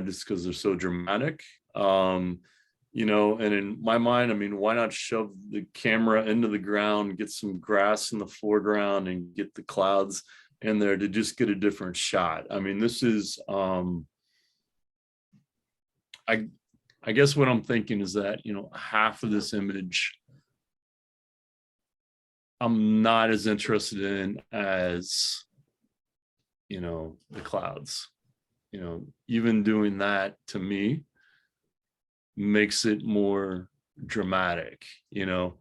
just because they're so dramatic. You know, and in my mind, I mean, why not shove the camera into the ground, get some grass in the foreground, and get the clouds in there to just get a different shot. I mean, this is, I guess what I'm thinking is that, you know, half of this image I'm not as interested in as, you know, the clouds. You know, even doing that to me makes it more dramatic. You know,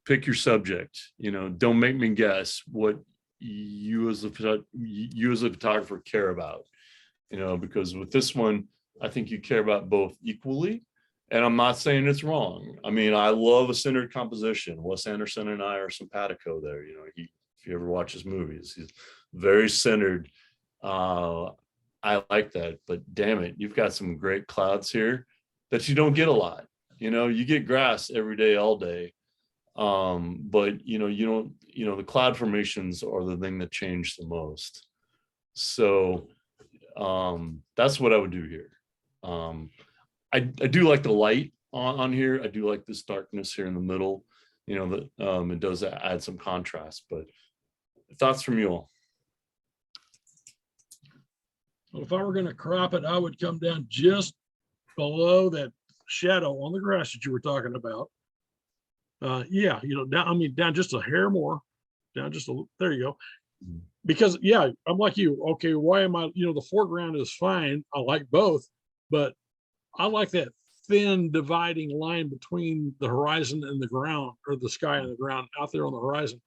pick your subject. You know, don't make me guess what you as a photographer care about. You know, because with this one, I think you care about both equally. And I'm not saying it's wrong. I mean, I love a centered composition. Wes Anderson and I are simpatico there. You know, if you ever watch his movies, he's very centered. I like that, but damn it, you've got some great clouds here that you don't get a lot. You know, you get grass every day, all day. But you know, you don't, you know, the cloud formations are the thing that change the most. So that's what I would do here. I do like the light on here. I do like this darkness here in the middle. You know, that it does add some contrast, but thoughts from you all? Well, if I were going to crop it, I would come down just below that shadow on the grass that you were talking about. Yeah, you know, down just a hair more, down just a, there you go. Because yeah, I'm like you. Okay, why am I, you know, the foreground is fine. I like both, but I like that thin dividing line between the horizon and the ground, or the sky and the ground out there on the horizon.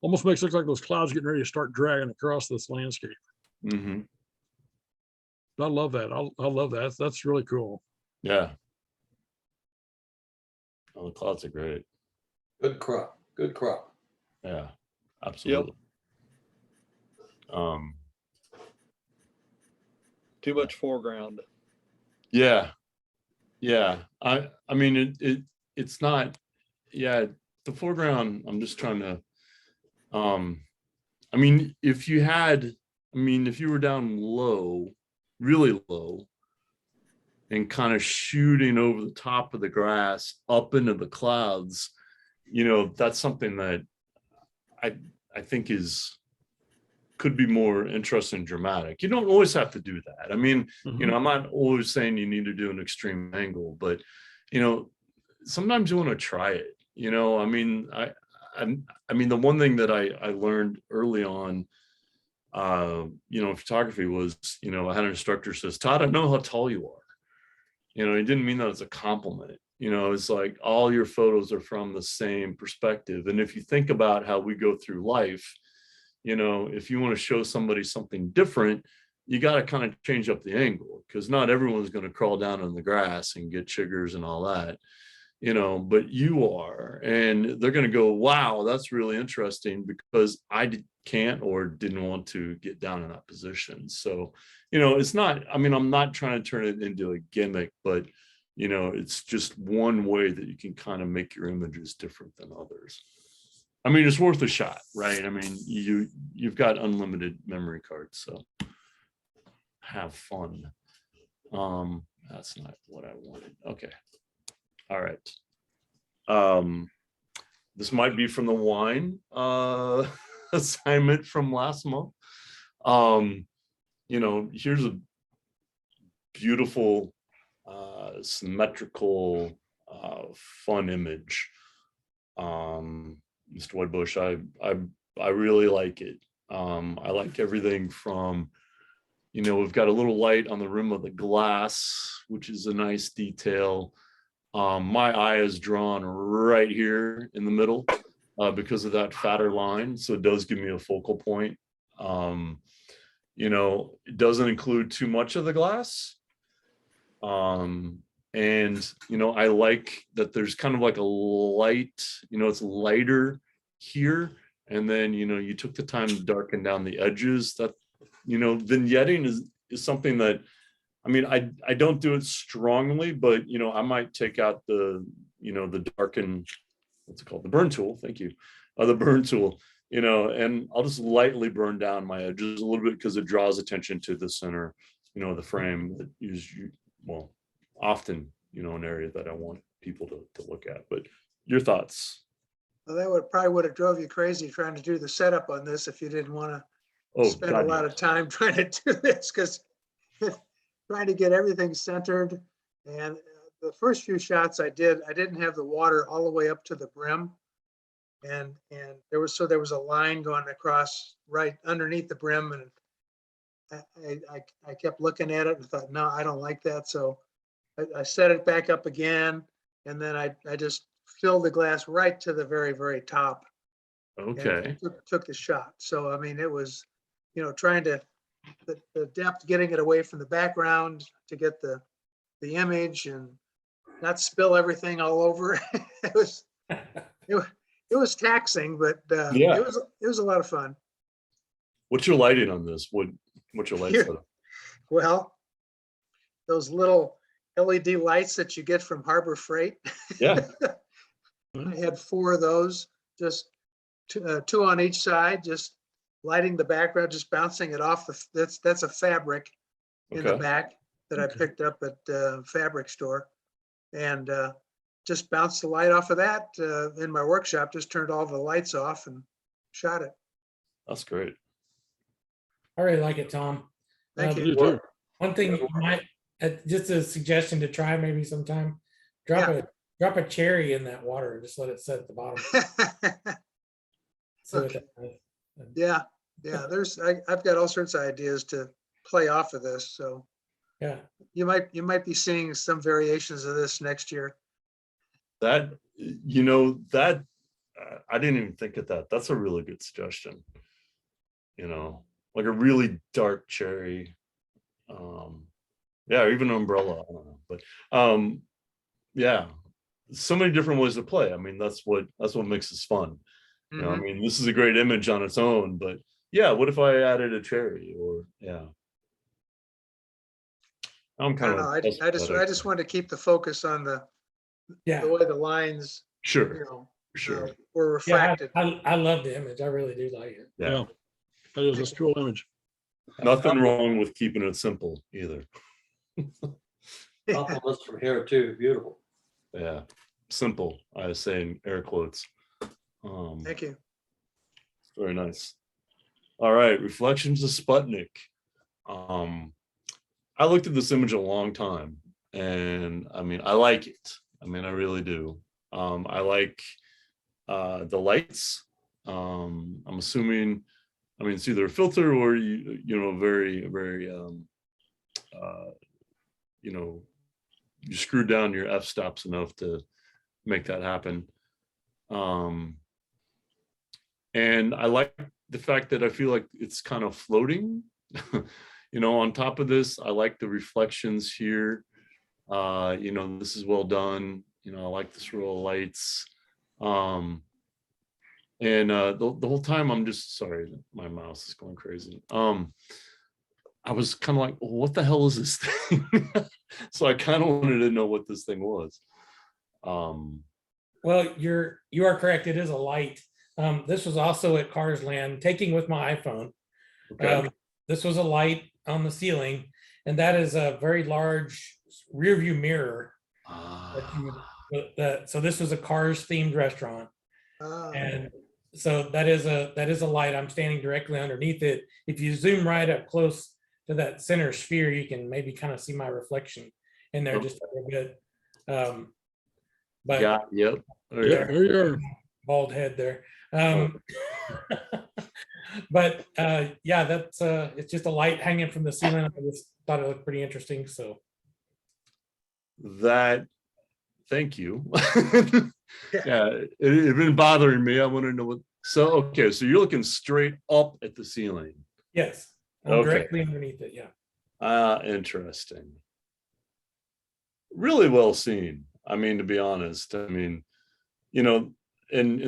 almost makes it look like those clouds getting ready to start dragging across this landscape. Mm-hmm. I love that. I love that. That's really cool. Yeah. Oh, the clouds are great. Good crop, good crop. Yeah, absolutely. Too much foreground. Yeah. Yeah. I mean, it's not, yeah, the foreground, I'm just trying to, I mean, if you were down low, really low, and kind of shooting over the top of the grass up into the clouds, that's something that I think could be more interesting and dramatic. You don't always have to do that. I mean, I'm not always saying you need to do an extreme angle, but sometimes you want to try it. I mean, I mean, the one thing that I learned early on, in photography was, I had an instructor says, Todd, I know how tall you are. He didn't mean that as a compliment. It's like all your photos are from the same perspective. And if you think about how we go through life, if you want to show somebody something different, you got to kind of change up the angle, because not everyone's going to crawl down in the grass and get chiggers and all that, but you are, and they're going to go, wow, that's really interesting, because I can't or didn't want to get down in that position. So, it's not, I mean, I'm not trying to turn it into a gimmick, but it's just one way that you can kind of make your images different than others. I mean, it's worth a shot, right? I mean, you've got unlimited memory cards, so have fun. That's not what I wanted. Okay. All right. This might be from the wine assignment from last month. Here's a beautiful, symmetrical, fun image. Mr. Whitebush, I really like it. I like everything from, we've got a little light on the rim of the glass, which is a nice detail. My eye is drawn right here in the middle because of that fatter line. So it does give me a focal point. It doesn't include too much of the glass. And I like that there's kind of like a light, it's lighter here. And then, you took the time to darken down the edges. That, vignetting is something that, I mean, I don't do it strongly, but, I might take out the darken, what's it called? The burn tool. Thank you. The burn tool, and I'll just lightly burn down my edges a little bit, because it draws attention to the center, of the frame that often, an area that I want people to look at. But your thoughts? Well, that would have drove you crazy trying to do the setup on this if you didn't want to spend a lot of time trying to do this, because trying to get everything centered. And the first few shots I didn't have the water all the way up to the brim. And there was a line going across right underneath the brim. And I kept looking at it and thought, no, I don't like that. So I set it back up again. And then I just filled the glass right to the very, very top. Okay. Took the shot. So, I mean, it was, trying to, the depth, getting it away from the background to get the image and not spill everything all over. It was taxing, but Yeah. it was a lot of fun. What's your lighting on this? What's your light setup? Well, those little LED lights that you get from Harbor Freight. Yeah. I had 4 of those, just 2 on each side, just lighting the background, just bouncing it off. That's a fabric in the Okay. back that I picked up at the fabric store, and just bounced the light off of that in my workshop. Just turned all the lights off and shot it. That's great. I really like it, Tom. Thank You you. too. One thing you might, just a suggestion to try maybe sometime, drop a cherry in that water and just let it sit at the bottom. See what that does. Yeah. I've got all sorts of ideas to play off of this. So Yeah. you might be seeing some variations of this next year. That I didn't even think of that. That's a really good suggestion. Like a really dark cherry. Yeah, even an umbrella. I don't know, but yeah, so many different ways to play. I mean, that's what makes this fun. I Mhm. mean, this is a great image on its own, but yeah, what if I added a cherry or yeah. I'm I kind don't know. of I just wanted to keep the focus on the Yeah, way the lines, sure, you know, sure. were yeah, refracted. I love the image. I really do like it. Yeah. Yeah, that is a cool image. Nothing wrong with keeping it simple either. Compliments from here too. Beautiful. Yeah. Simple, I say in air quotes. Thank you. Very nice. All right, Reflections of Sputnik. I looked at this image a long time, and I mean, I like it. I mean, I really do. I like the lights. I'm assuming, I mean, it's either a filter or very, very, you screw down your f-stops enough to make that happen. And I like the fact that I feel like it's kind of floating, on top of this. I like the reflections here. This is well done. I like this row of lights. And the whole time I'm just sorry, my mouse is going crazy. I was kind of like, well, what the hell is this thing? So I kind of wanted to know what this thing was. Well, you are correct. It is a light. This was also at Cars Land, taking with my iPhone. Okay. This was a light on the ceiling, and that is a very large rear view mirror. So this was a Cars themed restaurant, and so that is a light. I'm standing directly underneath it. If you zoom right up close to that center sphere, you can maybe kind of see my reflection in there just a little bit. But Yeah, yep. Oh, Yeah, yeah. there you are. bald head there. But yeah, that's it's just a light hanging from the ceiling. I just thought it looked pretty interesting. So Thank you. Yeah, it been bothering me. I want to know what. So okay, so you're looking straight up at the ceiling. yes, I'm Okay. directly underneath it. Yeah. Interesting. Really well seen. I mean, to be honest, I mean, and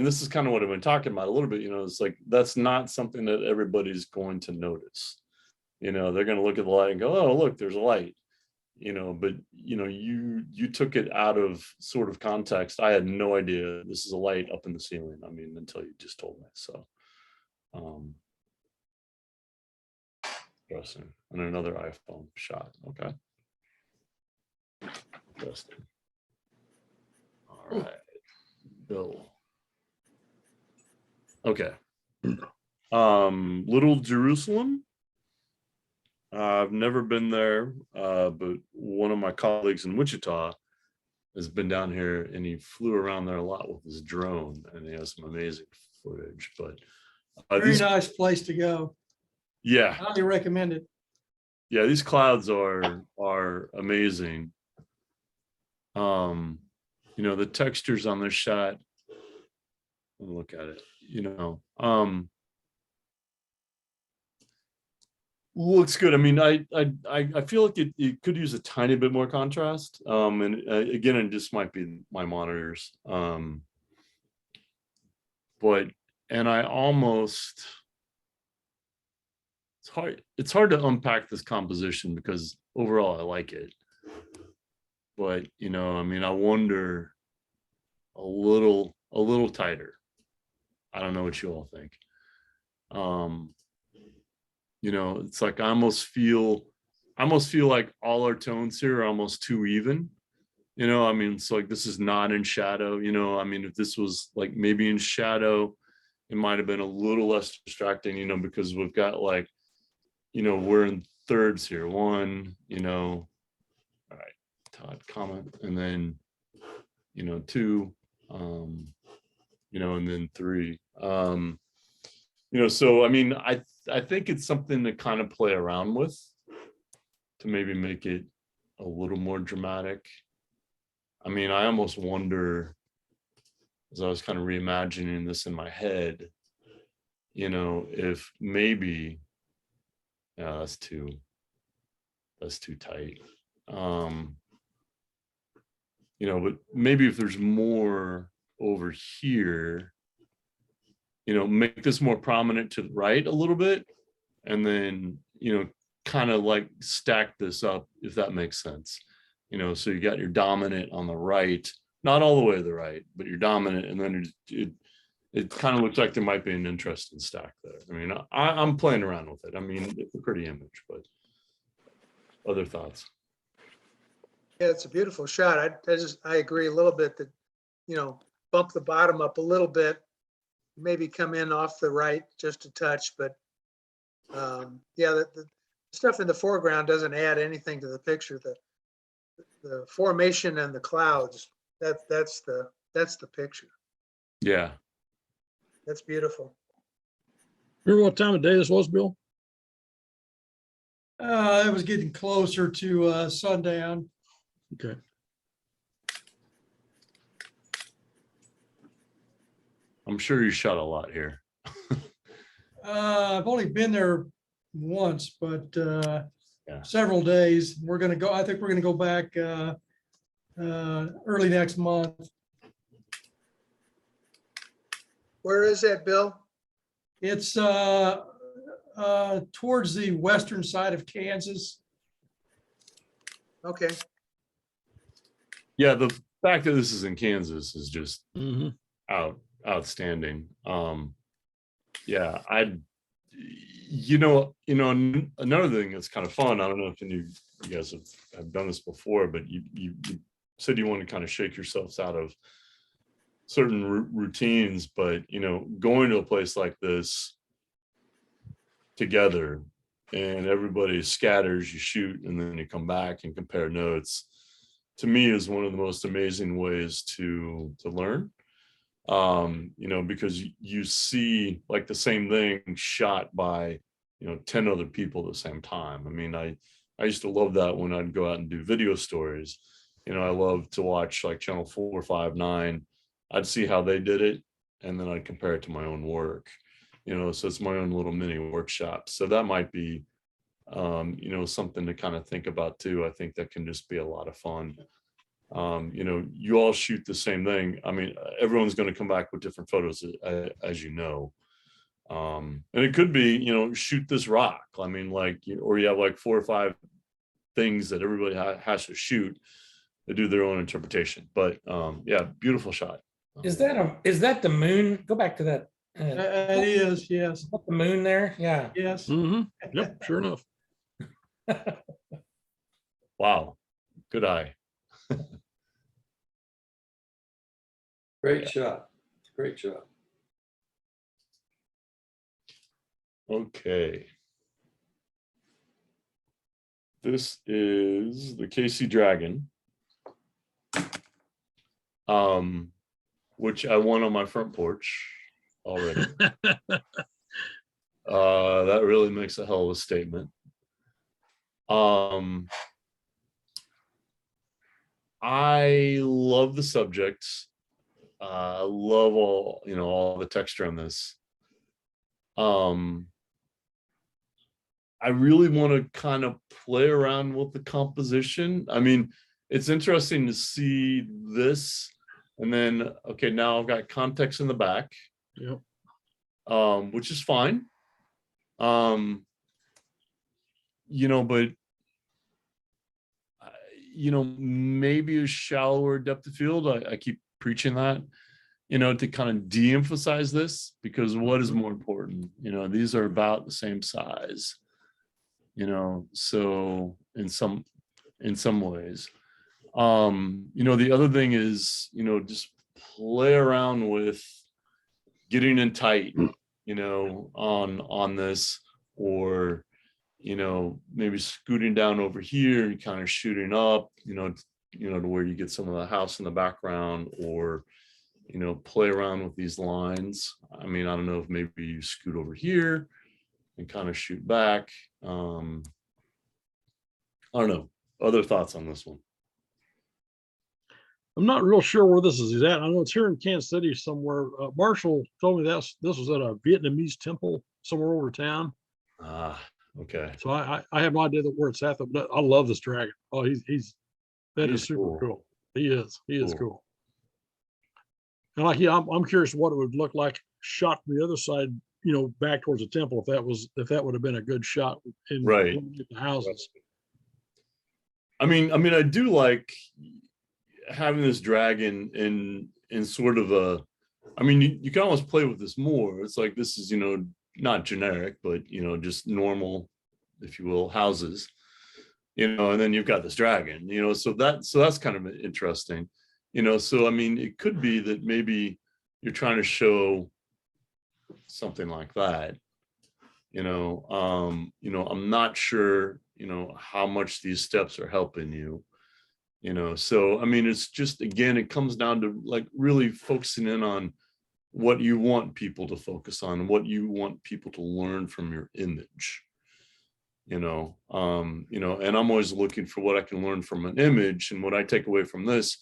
this is kind of what I've been talking about a little bit, it's like, that's not something that everybody's going to notice. They're going to look at the light and go, oh, look, there's a light, but you took it out of sort of context. I had no idea this is a light up in the ceiling. I mean, until you just told me. So, interesting. And another iPhone shot. Okay. Interesting. All right, Bill. Okay. Little Jerusalem. I've never been there, but one of my colleagues in Wichita has been down here, and he flew around there a lot with his drone, and he has some amazing footage. But Very nice place to go. yeah, Highly recommend it. yeah, these clouds are amazing. The textures on this shot. Look at it. Looks good. I mean, I feel like it could use a tiny bit more contrast. And again, it just might be my monitors. But I almost, it's hard to unpack this composition because overall I like it. But I mean, I wonder a little tighter. I don't know what you all think. It's like I almost feel like all our tones here are almost too even. I mean, it's like this is not in shadow. I mean, if this was like maybe in shadow, it might have been a little less distracting, because we've got like, we're in thirds here. One, all right, Todd, comment, and then, two, and then three. So I mean, I think it's something to kind of play around with to maybe make it a little more dramatic. I mean, I almost wonder as I was kind of reimagining this in my head, you know, if maybe, yeah, that's too tight. You know, but maybe if there's more over here, you know, make this more prominent to the right a little bit, and then, you know, kind of like stack this up, if that makes sense. You know, so you got your dominant on the right, not all the way to the right, but your dominant, and then it kind of looks like there might be an interesting stack there. I mean, I'm playing around with it. I mean, it's a pretty image, but other thoughts? Yeah, it's a beautiful shot. I agree a little bit that, you know, bump the bottom up a little bit, maybe come in off the right just a touch, but yeah, the stuff in the foreground doesn't add anything to the picture. The formation and the clouds, that's the picture. Yeah. That's beautiful. Remember what time of day this was, Bill? It was getting closer to sundown. Okay. I'm sure you shot a lot here. I've only been there once, but Yeah. several days. We're gonna go, I think we're gonna go back early next month. Where is that, Bill? It's towards the western side of Kansas. Okay. Yeah, the fact that this is in Kansas is just Mm-hmm. outstanding. Yeah, another thing that's kind of fun. I don't know if any of you guys have done this before, but you said you want to kind of shake yourselves out of certain routines, but you know, going to a place like this together and everybody scatters, you shoot, and then you come back and compare notes, to me is one of the most amazing ways to learn. You know, because you see like the same thing shot by, you know, 10 other people at the same time. I mean, I used to love that when I'd go out and do video stories. You know, I love to watch like channel 4, 5, 9. I'd see how they did it, and then I'd compare it to my own work. You know, so it's my own little mini workshop. So that might be, you know, something to kind of think about too. I think that can just be a lot of fun. You know, you all shoot the same thing. I mean, everyone's going to come back with different photos, as you know. And it could be, you know, shoot this rock. I mean, like, or you have like 4 or 5 things that everybody has to shoot. They do their own interpretation. But yeah, beautiful shot. Is that the moon? Go back to that. It is, yes, The moon there? Yeah. yes. Mm-hmm. Yep, sure enough. Wow, good eye. Great shot. Great shot. Okay. This is the KC Dragon, which I won on my front porch already. That really makes a hell of a statement. I love the subject. I love all the texture on this. I really want to kind of play around with the composition. I mean, it's interesting to see this, and then, okay, now I've got context in the back, Yep. Which is fine. You know, but you know, maybe a shallower depth of field. I keep preaching that, you know, to kind of de-emphasize this, because what is more important? You know, these are about the same size, you know, so in some ways. You know, the other thing is, you know, just play around with getting in tight, you know, on this, or, you know, maybe scooting down over here and kind of shooting up, you know, to where you get some of the house in the background, or, you know, play around with these lines. I mean, I don't know if maybe you scoot over here and kind of shoot back. I don't know. Other thoughts on this one? I'm not real sure where this is at. I know it's here in Kansas City somewhere. Marshall told me this was at a Vietnamese temple somewhere over town. Ah, okay. So I have no idea where it's at, but I love this dragon. Oh, that is He's super cool. cool. He is Cool. cool. And like, yeah, I'm curious what it would look like shot from the other side, back towards the temple, if that would have been a good shot in Right. the houses. I mean, I do like having this dragon in sort of a, I mean, you can almost play with this more. It's like, this is, not generic, but, just normal, if you will, houses, and then you've got this dragon, so that's kind of interesting, so I mean, it could be that maybe you're trying to show something like that, I'm not sure, how much these steps are helping you, so I mean, it's just, again, it comes down to like really focusing in on what you want people to focus on, what you want people to learn from your image, and I'm always looking for what I can learn from an image. And what I take away from this,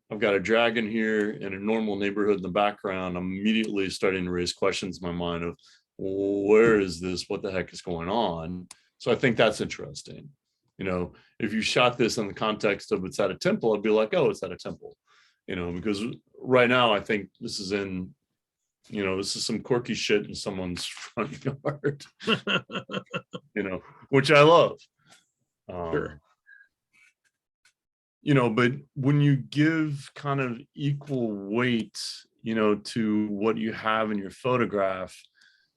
I've got a dragon here in a normal neighborhood in the background. I'm immediately starting to raise questions in my mind of, where is this? What the heck is going on? So I think that's interesting. If you shot this in the context of it's at a temple, I'd be like, oh, it's at a temple, because right now I think this is in, this is some quirky shit in someone's front yard, which I love. Sure. But when you give kind of equal weight, to what you have in your photograph,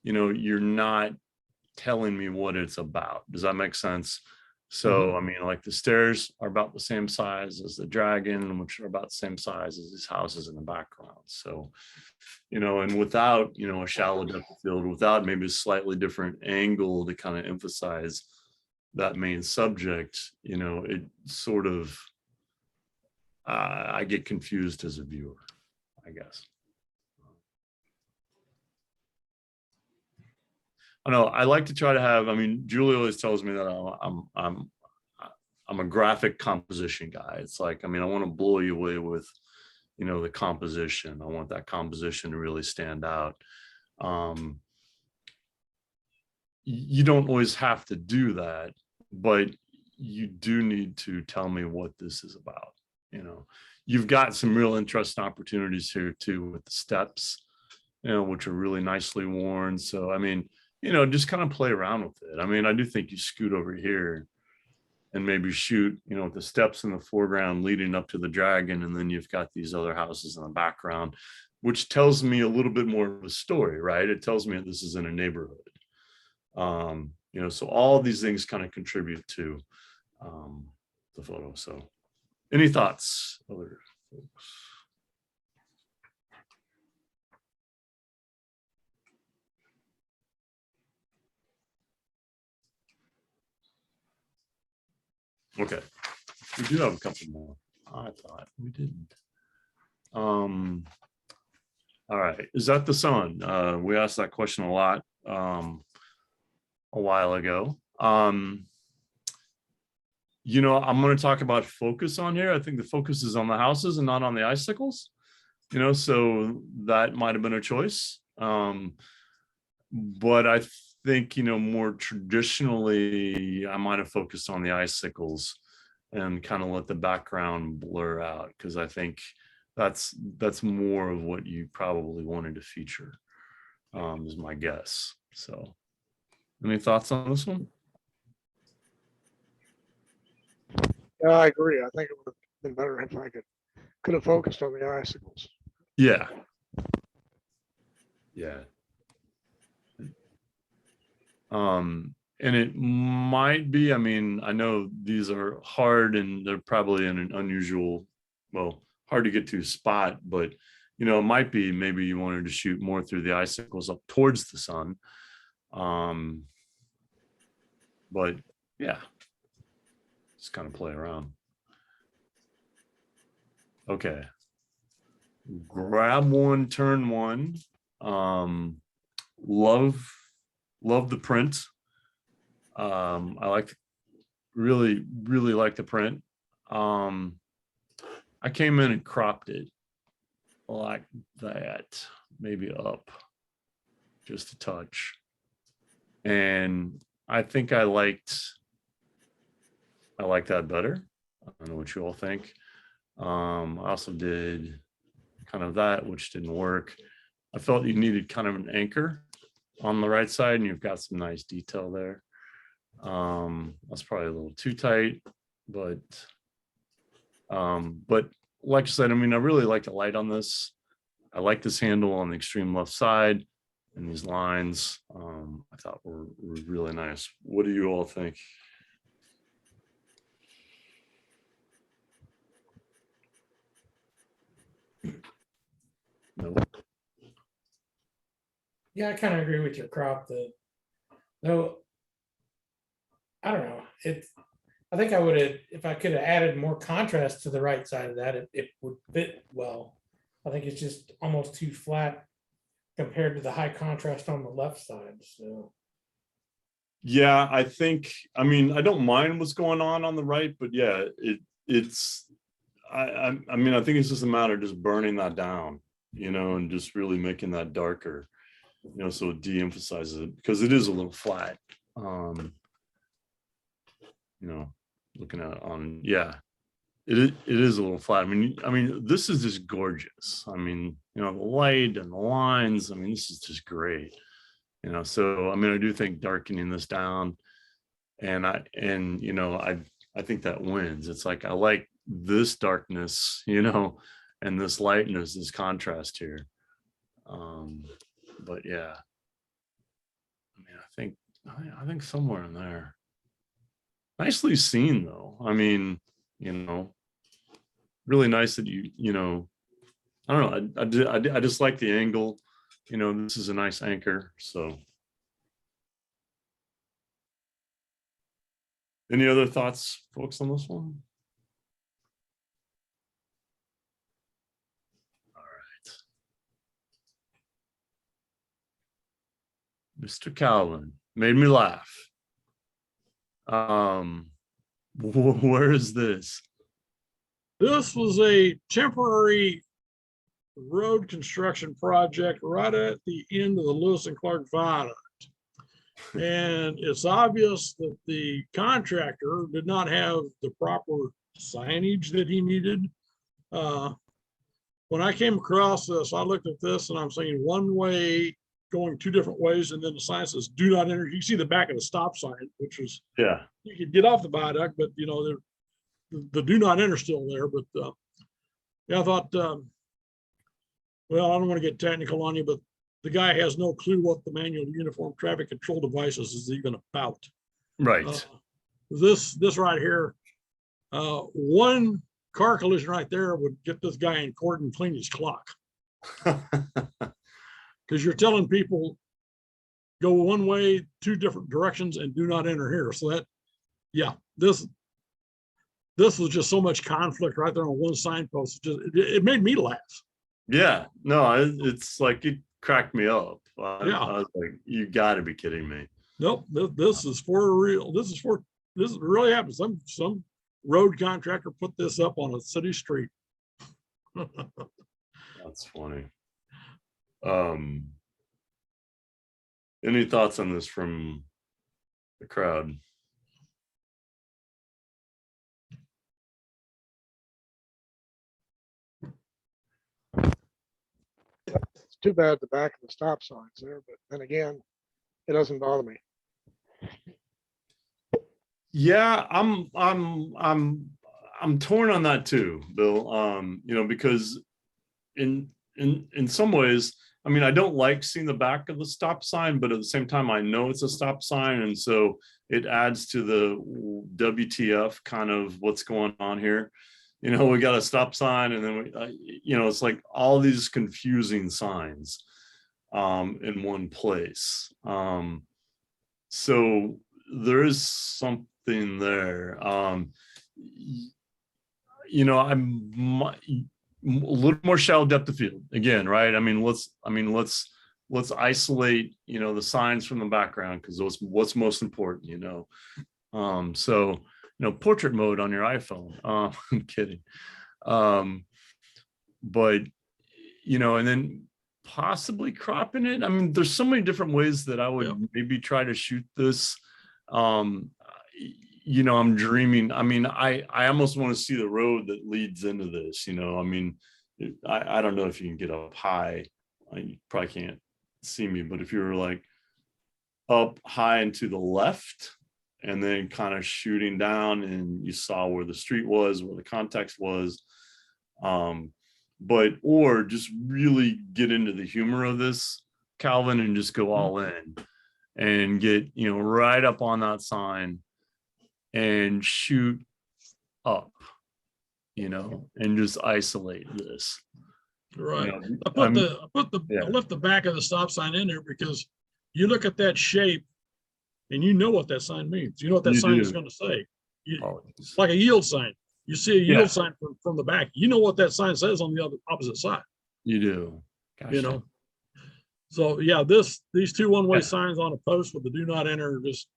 you're not telling me what it's about. Does that make sense? So, I mean, like the stairs are about the same size as the dragon, which are about the same size as these houses in the background. So, and without, a shallow depth of field, without maybe a slightly different angle to kind of emphasize that main subject, it sort of, I get confused as a viewer, I guess. I know I like to try to have, I mean, Julie always tells me that I'm a graphic composition guy. It's like, I mean, I want to blow you away with, the composition. I want that composition to really stand out. You don't always have to do that, but you do need to tell me what this is about. You've got some real interesting opportunities here too with the steps, which are really nicely worn. So, I mean, just kind of play around with it. I mean, I do think you scoot over here and maybe shoot, with the steps in the foreground leading up to the dragon. And then you've got these other houses in the background, which tells me a little bit more of a story, right? It tells me that this is in a neighborhood. So all of these things kind of contribute to the photo. So any thoughts, other folks? Okay, we do have a couple more. I thought we didn't. All right, is that the sun? We asked that question a lot a while ago. I'm going to talk about focus on here. I think the focus is on the houses and not on the icicles. So that might have been a choice. But I think, more traditionally, I might have focused on the icicles and kind of let the background blur out, because I think that's more of what you probably wanted to feature, is my guess. So any thoughts on this one? Yeah, I agree. I think it would have been better if I could have focused on the icicles. Yeah. Yeah. And it might be, I mean, I know these are hard and they're probably in an unusual, well, hard to get to spot, but it might be maybe you wanted to shoot more through the icicles up towards the sun. But yeah, just kind of play around. Okay. Grab one, turn one. Love the print. I really like the print. I came in and cropped it like that, maybe up just a touch. And I think I like that better. I don't know what you all think. I also did kind of that, which didn't work. I felt you needed kind of an anchor on the right side, and you've got some nice detail there. That's probably a little too tight, but like I said, I mean, I really like the light on this. I like this handle on the extreme left side, and these lines, I thought were really nice. What do you all think? No. Yeah, I kind of agree with your crop. Though, I don't know. I think I would have, if I could have added more contrast to the right side of that, it would fit well. I think it's just almost too flat compared to the high contrast on the left side. So Yeah, I mean, I don't mind what's going on the right, but yeah, I mean, I think it's just a matter of just burning that down, and just really making that darker, so it de-emphasizes it, because it is a little flat. Looking at it on, yeah, it is a little flat. I mean, this is just gorgeous. I mean, the light and the lines, I mean, this is just great. So I mean, I do think darkening this down, and I think that wins. It's like, I like this darkness, and this lightness, this contrast here. But yeah, I mean, I think somewhere in there. Nicely seen though. I mean, really nice that I don't know. I just like the angle. This is a nice anchor. So, any other thoughts, folks, on this one? All right. Mr. Calvin made me laugh. Where is this? This was a temporary road construction project right at the end of the Lewis and Clark Viaduct. And it's obvious that the contractor did not have the proper signage that he needed. When I came across this, I looked at this and I'm saying one way going two different ways, and then the sign says do not enter. You see the back of the stop sign, which is, Yeah. you could get off the viaduct, but the do not enter still there. But yeah, I thought, well, I don't want to get technical on you, but the guy has no clue what the manual uniform traffic control devices is even about. Right. This right here, one car collision right there would get this guy in court and clean his clock. Because you're telling people go one way, two different directions, and do not enter here. So that, yeah, this was just so much conflict right there on one signpost. It made me laugh. Yeah, no, it's like, it cracked me up. Yeah. I was like, you got to be kidding me. Nope, this is for real. This really happened. Some road contractor put this up on a city street. That's funny. Any thoughts on this from the crowd? It's too bad the back of the stop signs there, but then again, it doesn't bother me. Yeah, I'm torn on that too, Bill. Because in some ways, I mean, I don't like seeing the back of the stop sign, but at the same time, I know it's a stop sign, and so it adds to the WTF kind of what's going on here. We got a stop sign, and then it's like all these confusing signs in one place. So there is something there. I'm a little more shallow depth of field again, right? I mean, let's isolate, the signs from the background, because those what's most important, So, portrait mode on your iPhone. I'm kidding. But, you know, and then possibly cropping it. I mean, there's so many different ways that I would Yep. maybe try to shoot this. You know, I'm dreaming. I mean, I almost want to see the road that leads into this, you know. I mean, I don't know if you can get up high. You probably can't see me, but if you were like up high and to the left and then kind of shooting down and you saw where the street was, where the context was, but or just really get into the humor of this, Calvin, and just go all in and get, you know, right up on that sign and shoot up, you know, and just isolate this. Right. You know, I left the back of the stop sign in there because you look at that shape and you know what that sign means. You know what that You sign is do. going to say. apologies. It's like a yield sign. You see a yield Yeah. sign from the back. You know what that sign says on the other opposite side. You do. Gosh, You know. So yeah, these two one-way Yeah. signs on a post with the do not enter, just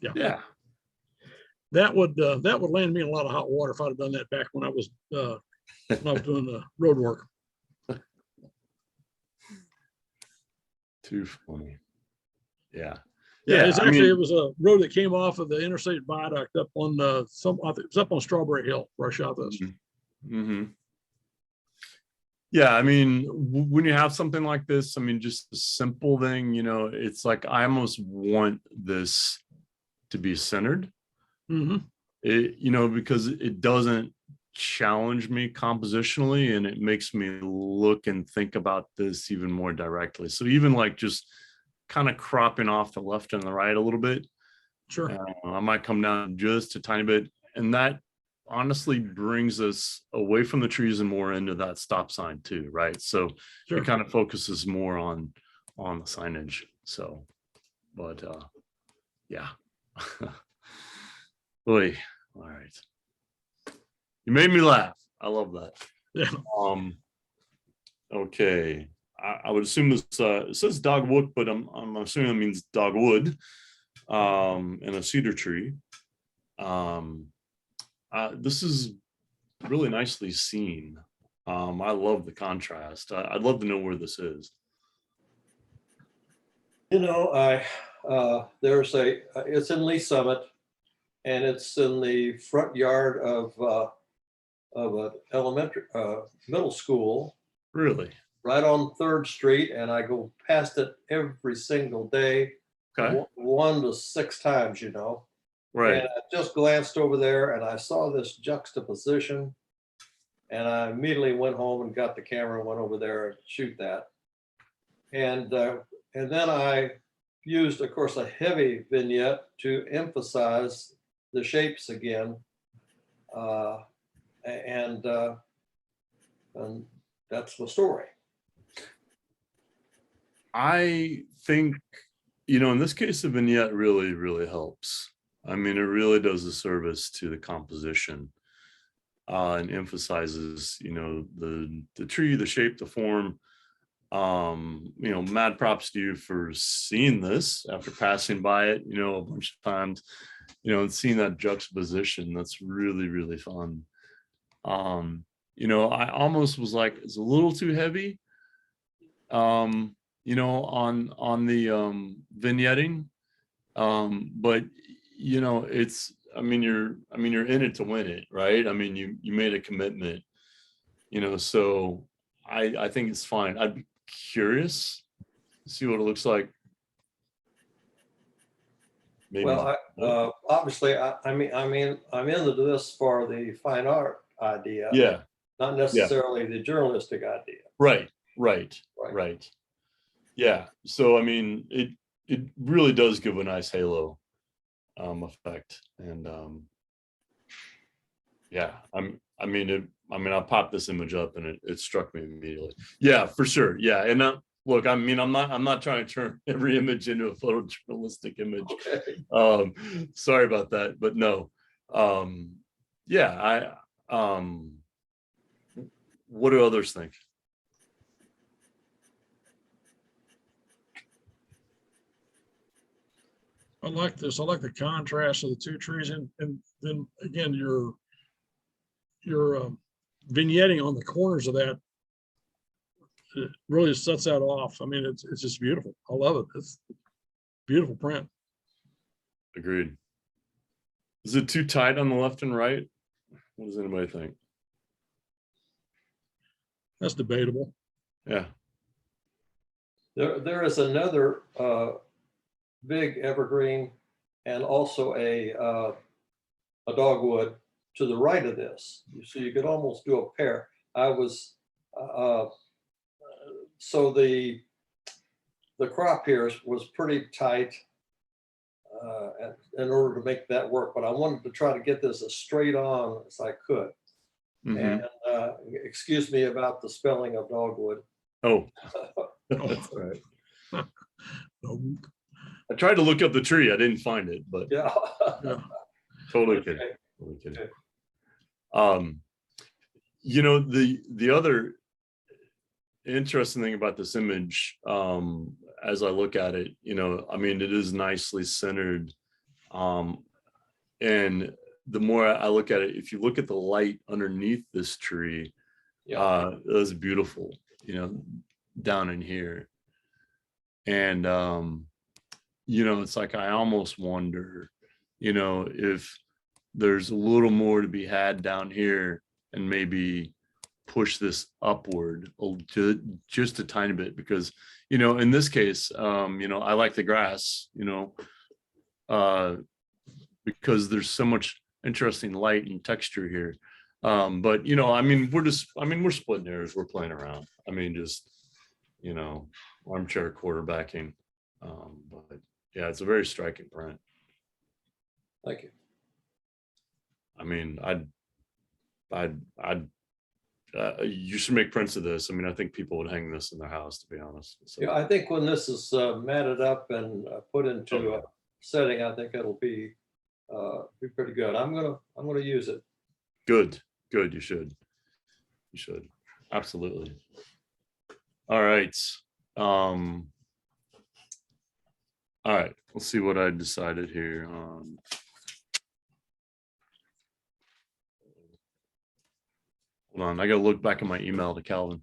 yeah. that would land me in a lot of hot water if I'd have done that back when I was doing the road work. Too funny. Yeah. Yeah, it's I actually mean, it was a road that came off of the interstate viaduct up on I think it was up on Strawberry Hill where I shot this. mhm. Yeah, I mean, when you have something like this, I mean, just a simple thing, you know, it's like I almost want this to be centered. Mm-hmm. It, you know, because it doesn't challenge me compositionally and it makes me look and think about this even more directly. So even like just kind of cropping off the left and the right a little bit, Sure. I might come down just a tiny bit, and that honestly brings us away from the trees and more into that stop sign too, right? So Sure. it kind of focuses more on the signage. So, but yeah. Boy, all right. You made me laugh. I love that. Yeah. Okay. I would assume this it says dogwood, but I'm assuming it means dogwood. And a cedar tree. This is really nicely seen. I love the contrast. I'd love to know where this is. You know, it's in Lee Summit, and it's in the front yard of an middle school, Really? right on 3rd Street, and I go past it every single day, Okay. 1 to 6 times, you know. Right. And I just glanced over there and I saw this juxtaposition, and I immediately went home and got the camera and went over there and shoot that. And then I used, of course, a heavy vignette to emphasize the shapes again. And that's the story. I think, you know, in this case, the vignette really, really helps. I mean, it really does a service to the composition and emphasizes, you know, the tree, the shape, the form. You know, mad props to you for seeing this after passing by it, you know, a bunch of times, you know, and seeing that juxtaposition. That's really, really fun. You know, I almost was like, it's a little too heavy. You know, on the vignetting, but you know, it's, I mean, you're in it to win it, right? I mean, you made a commitment, you know, so I think it's fine. I'd be curious to see what it looks like. Maybe. Well, obviously, I'm into this for the fine art idea, Yeah, not necessarily the journalistic idea. right. Yeah, so I mean, it really does give a nice halo effect, and yeah, I mean I'll pop this image up and it struck me immediately. Yeah, for sure. Yeah, and look, I mean, I'm not trying to turn every image into a photojournalistic image. Okay. Sorry about that, but no. Yeah, what do others think? I like this. I like the contrast of the two trees, and then again, you're vignetting on the corners of that, it really sets that off. I mean, it's just beautiful. I love it. It's beautiful print. Agreed. Is it too tight on the left and right? What does anybody think? That's debatable. Yeah. There is another big evergreen and also a dogwood to the right of this. So you could almost do a pair. So the crop here was pretty tight in order to make that work, but I wanted to try to get this as straight on as I could. Mhm. And excuse me about the spelling of dogwood. Oh, that's all right. Um, I tried to look up the tree. I didn't find it, but Yeah. Yeah. totally kidding. Okay. Totally kidding. Okay. You know, the other interesting thing about this image, as I look at it, you know, I mean, it is nicely centered. And the more I look at it, if you look at the light underneath this tree, Yeah. it was beautiful, you know, down in here. And, you know, it's like, I almost wonder, you know, if there's a little more to be had down here and maybe push this upward just a tiny bit, because, you know, in this case, you know, I like the grass, you know, because there's so much interesting light and texture here. But, you know, I mean, we're splitting hairs, we're playing around. I mean, just, you know, armchair quarterbacking. But yeah, it's a very striking print. Thank you. I mean, you should make prints of this. I mean, I think people would hang this in their house, to be honest. So, Yeah, I think when this is matted up and put into a setting, I think it'll be pretty good. I'm gonna use it. good. You should. Absolutely. All right. All right. Let's see what I decided here. Hold on. I gotta look back at my email to Calvin.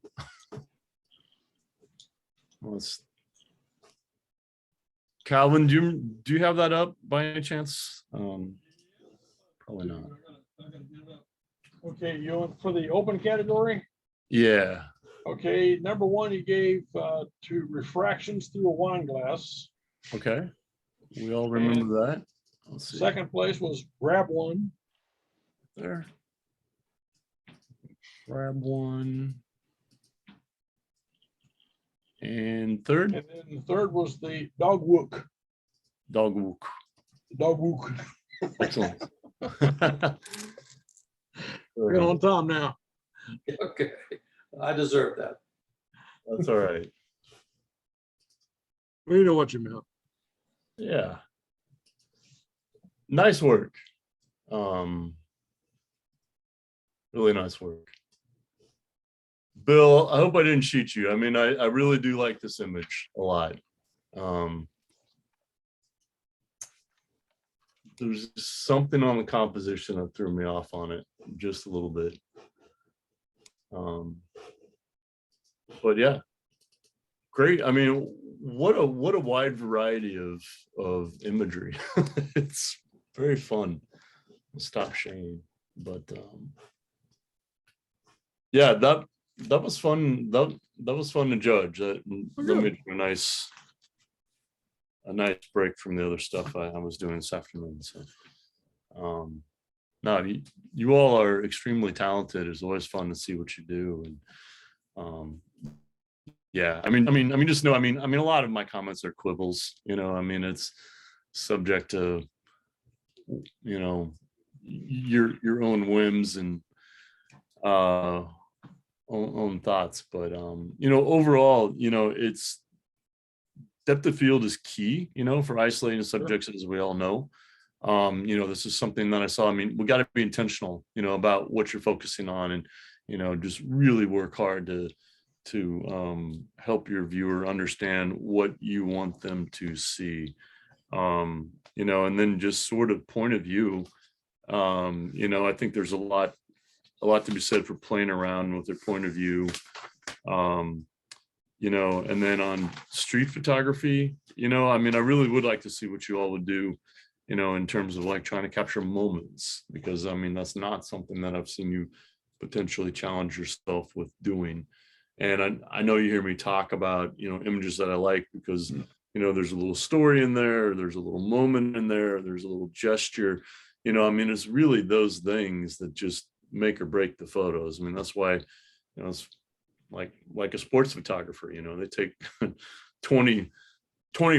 Calvin, do you have that up by any chance? Probably not. Okay, you for the open category? Yeah. Okay, number one, you gave to refractions through a wine glass. Okay. We all remember that. Let's see. Second place was grab one. There. Grab one. And third, And then the third was the dog wook. dog wook. Dog wook. Excellent. We're on Tom now. Okay, I deserve that. That's all right. We know what you meant. Yeah. Nice work. Really nice work. Bill, I hope I didn't cheat you. I mean, I really do like this image a lot. There's something on the composition that threw me off on it just a little bit. But yeah, great. I mean, what a wide variety of imagery. It's very fun. Stop sharing. But yeah, that was fun. That was fun to judge. That made a nice break from the other stuff I was doing this afternoon. So no, you all are extremely talented. It's always fun to see what you do. And yeah, I mean, just know, I mean, a lot of my comments are quibbles, you know. I mean, it's subject to, you know, your own whims and own thoughts. But you know, overall, you know, it's depth of field is key, you know, for isolating subjects, as we all know. You know, this is something that I saw. I mean, we got to be intentional, you know, about what you're focusing on, and, you know, just really work hard to help your viewer understand what you want them to see. You know, and then just sort of point of view. You know, I think there's a lot a lot to be said for playing around with their point of view. You know, and then on street photography, you know, I mean, I really would like to see what you all would do, you know, in terms of like trying to capture moments, because I mean, that's not something that I've seen you potentially challenge yourself with doing. And I know you hear me talk about, you know, images that I like because, you know, there's a little story in there, there's a little moment in there, there's a little gesture, you know, I mean, it's really those things that just make or break the photos. I mean, that's why, you know, it's like a sports photographer, you know, they take 20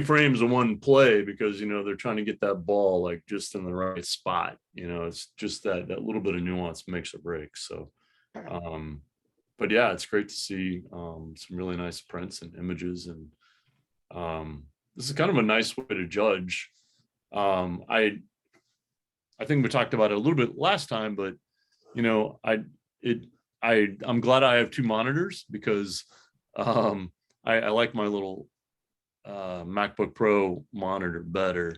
frames of one play because, you know, they're trying to get that ball like just in the right spot. You know, it's just that little bit of nuance makes or breaks. So, but yeah, it's great to see some really nice prints and images. And this is kind of a nice way to judge. I think we talked about it a little bit last time, but you know, I'm glad I have two monitors because I like my little MacBook Pro monitor better.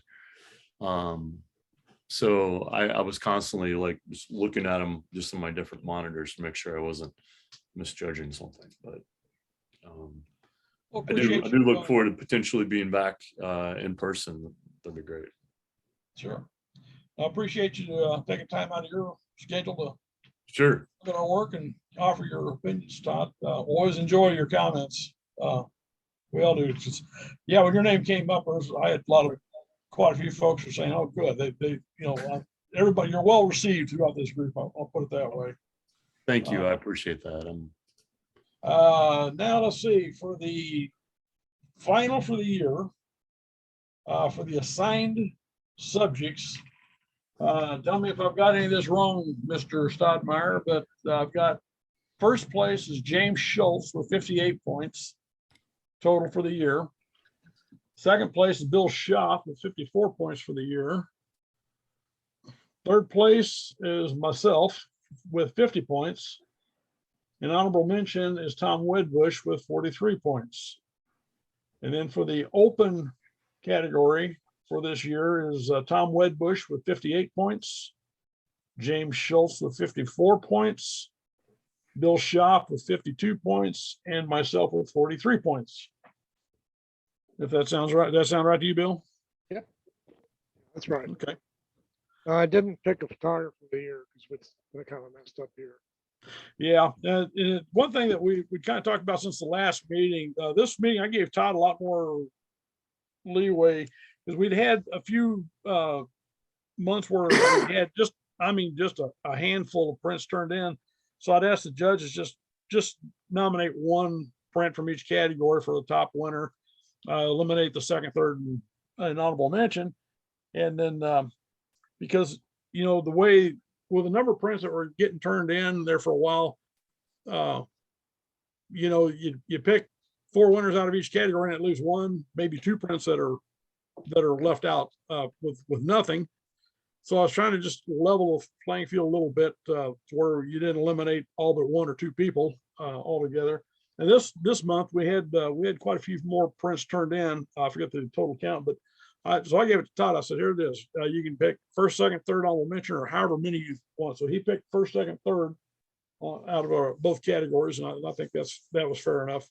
So I was constantly like just looking at them just on my different monitors to make sure I wasn't misjudging something. But I do look forward to potentially being back in person. That'd be great. Sure. I appreciate you taking time out of your schedule to Sure. look at our work and offer your opinions, Todd. Always enjoy your comments. We all do. It's just, yeah, when your name came up, I had quite a few folks were saying, "Oh, good." They you know, everybody, you're well received throughout this group. I'll put it that way. Thank you. I appreciate that. Now let's see, for the final for the year, for the assigned subjects. Tell me if I've got any of this wrong, Mr. Stodmeyer, but I've got first place is James Schultz with 58 points total for the year. Second place is Bill Schaff with 54 points for the year. Third place is myself with 50 points. An honorable mention is Tom Wedbush with 43 points. And then for the open category for this year is Tom Wedbush with 58 points, James Schultz with 54 points, Bill Schaff with 52 points, and myself with 43 points. If that sounds right, that sound right to you, Bill? Yep. That's right. Okay. I didn't pick a photographer of the year because we kind of messed up here. Yeah. One thing that we kind of talked about since the last meeting, this meeting, I gave Todd a lot more leeway because we'd had a few months where we had just a handful of prints turned in. So I'd ask the judges just nominate one print from each category for the top winner, eliminate the second, third, and honorable mention. And then because, you know, the way with the number of prints that were getting turned in there for a while, you know, you pick 4 winners out of each category and at least one, maybe 2 prints that are left out with nothing. So I was trying to just level the playing field a little bit to where you didn't eliminate all but 1 or 2 people altogether. And this month we had quite a few more prints turned in. I forget the total count, but so I gave it to Todd. I said, "Here it is. You can pick first, second, third honorable mention, or however many you want." So he picked first, second, third out of both categories, and I think that was fair enough.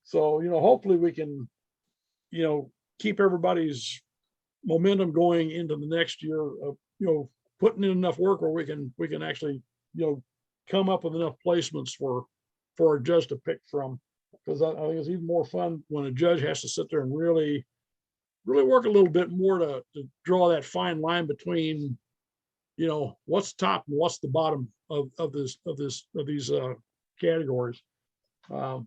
So you know, hopefully we can, you know, keep everybody's momentum going into the next year of, you know, putting in enough work where we can actually, you know, come up with enough placements for a judge to pick from. Because I think it's even more fun when a judge has to sit there and really work a little bit more to draw that fine line between, you know, what's top and what's the bottom of these categories. I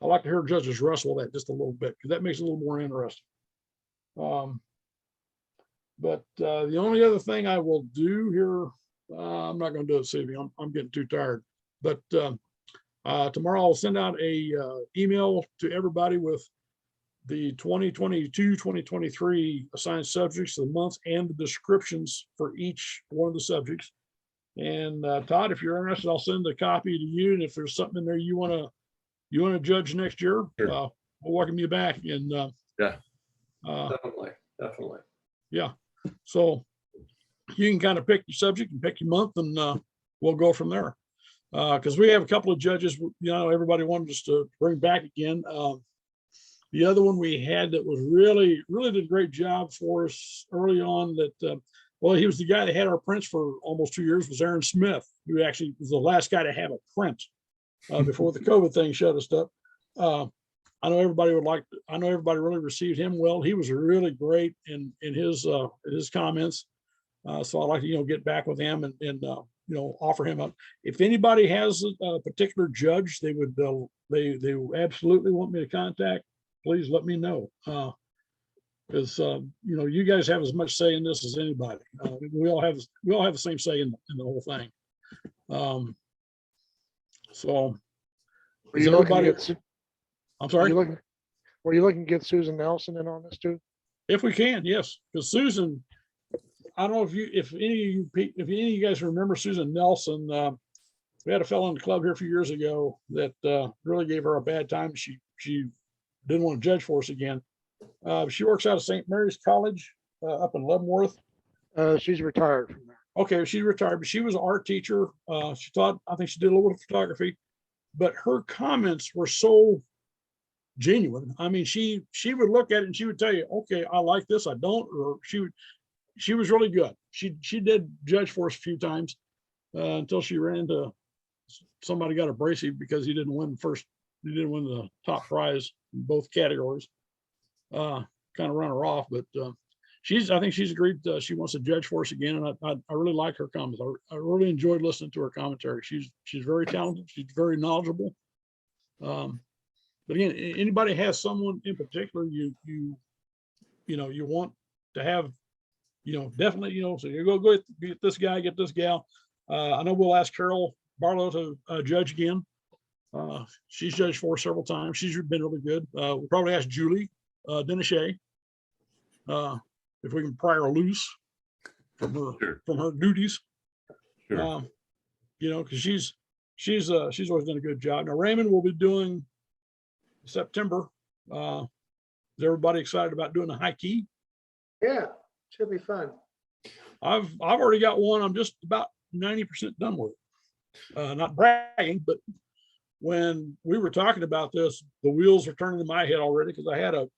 like to hear judges wrestle that just a little bit because that makes it a little more interesting. But the only other thing I will do here, I'm not going to do it this evening. I'm getting too tired. But tomorrow I'll send out a email to everybody with the 2022-2023 assigned subjects of the months and the descriptions for each one of the subjects. And Todd, if you're interested, I'll send a copy to you. And if there's something in there you want to judge next year, Sure. We'll welcome you back. And Yeah, Definitely. yeah. So you can kind of pick your subject and pick your month, and we'll go from there. Because we have a couple of judges, everybody wanted us to bring back again. The other one we had that was really did a great job for us early on that, well, he was the guy that had our prints for almost 2 years, was Aaron Smith, who actually was the last guy to have a print before the COVID thing shut us up. I know everybody really received him well. He was really great in his comments. So I'd like to, get back with him and offer him up. If anybody has a particular judge they would they absolutely want me to contact, please let me know. Because you guys have as much say in this as anybody. We all have the same say in the whole thing. So Were is you looking to everybody? get I'm sorry. Were you looking to get Susan Nelson in on this too? If we can, yes, because Susan, I don't know if any of you guys remember Susan Nelson. We had a fellow in the club here a few years ago that really gave her a bad time. She didn't want to judge for us again. She works out of St. Mary's College up in Leavenworth. She's retired from there. Okay, she's retired, but she was an art teacher. I think she did a little bit of photography, but her comments were so genuine. I mean, she would look at it and she would tell you, okay, I like this, I don't, or she was really good. She did judge for us a few times until she ran into somebody got abrasive because he didn't win the top prize in both categories. Kind of run her off, but I think she's agreed she wants to judge for us again, and I really like her comments. I really enjoyed listening to her commentary. She's very talented. She's very knowledgeable. But again, anybody has someone in particular you want to have, definitely, so you go get this guy, get this gal. I know we'll ask Carol Barlow to judge again. She's judged for us several times. She's been really good. We'll probably ask Julie Denichet if we can pry her loose from her duties. Sure. Because she's always done a good job. Now Raymond will be doing September. Is everybody excited about doing the high key? Yeah, should be fun. I've already got one. I'm just about 90% done with it. Not bragging, but when we were talking about this, the wheels are turning in my head already because I had a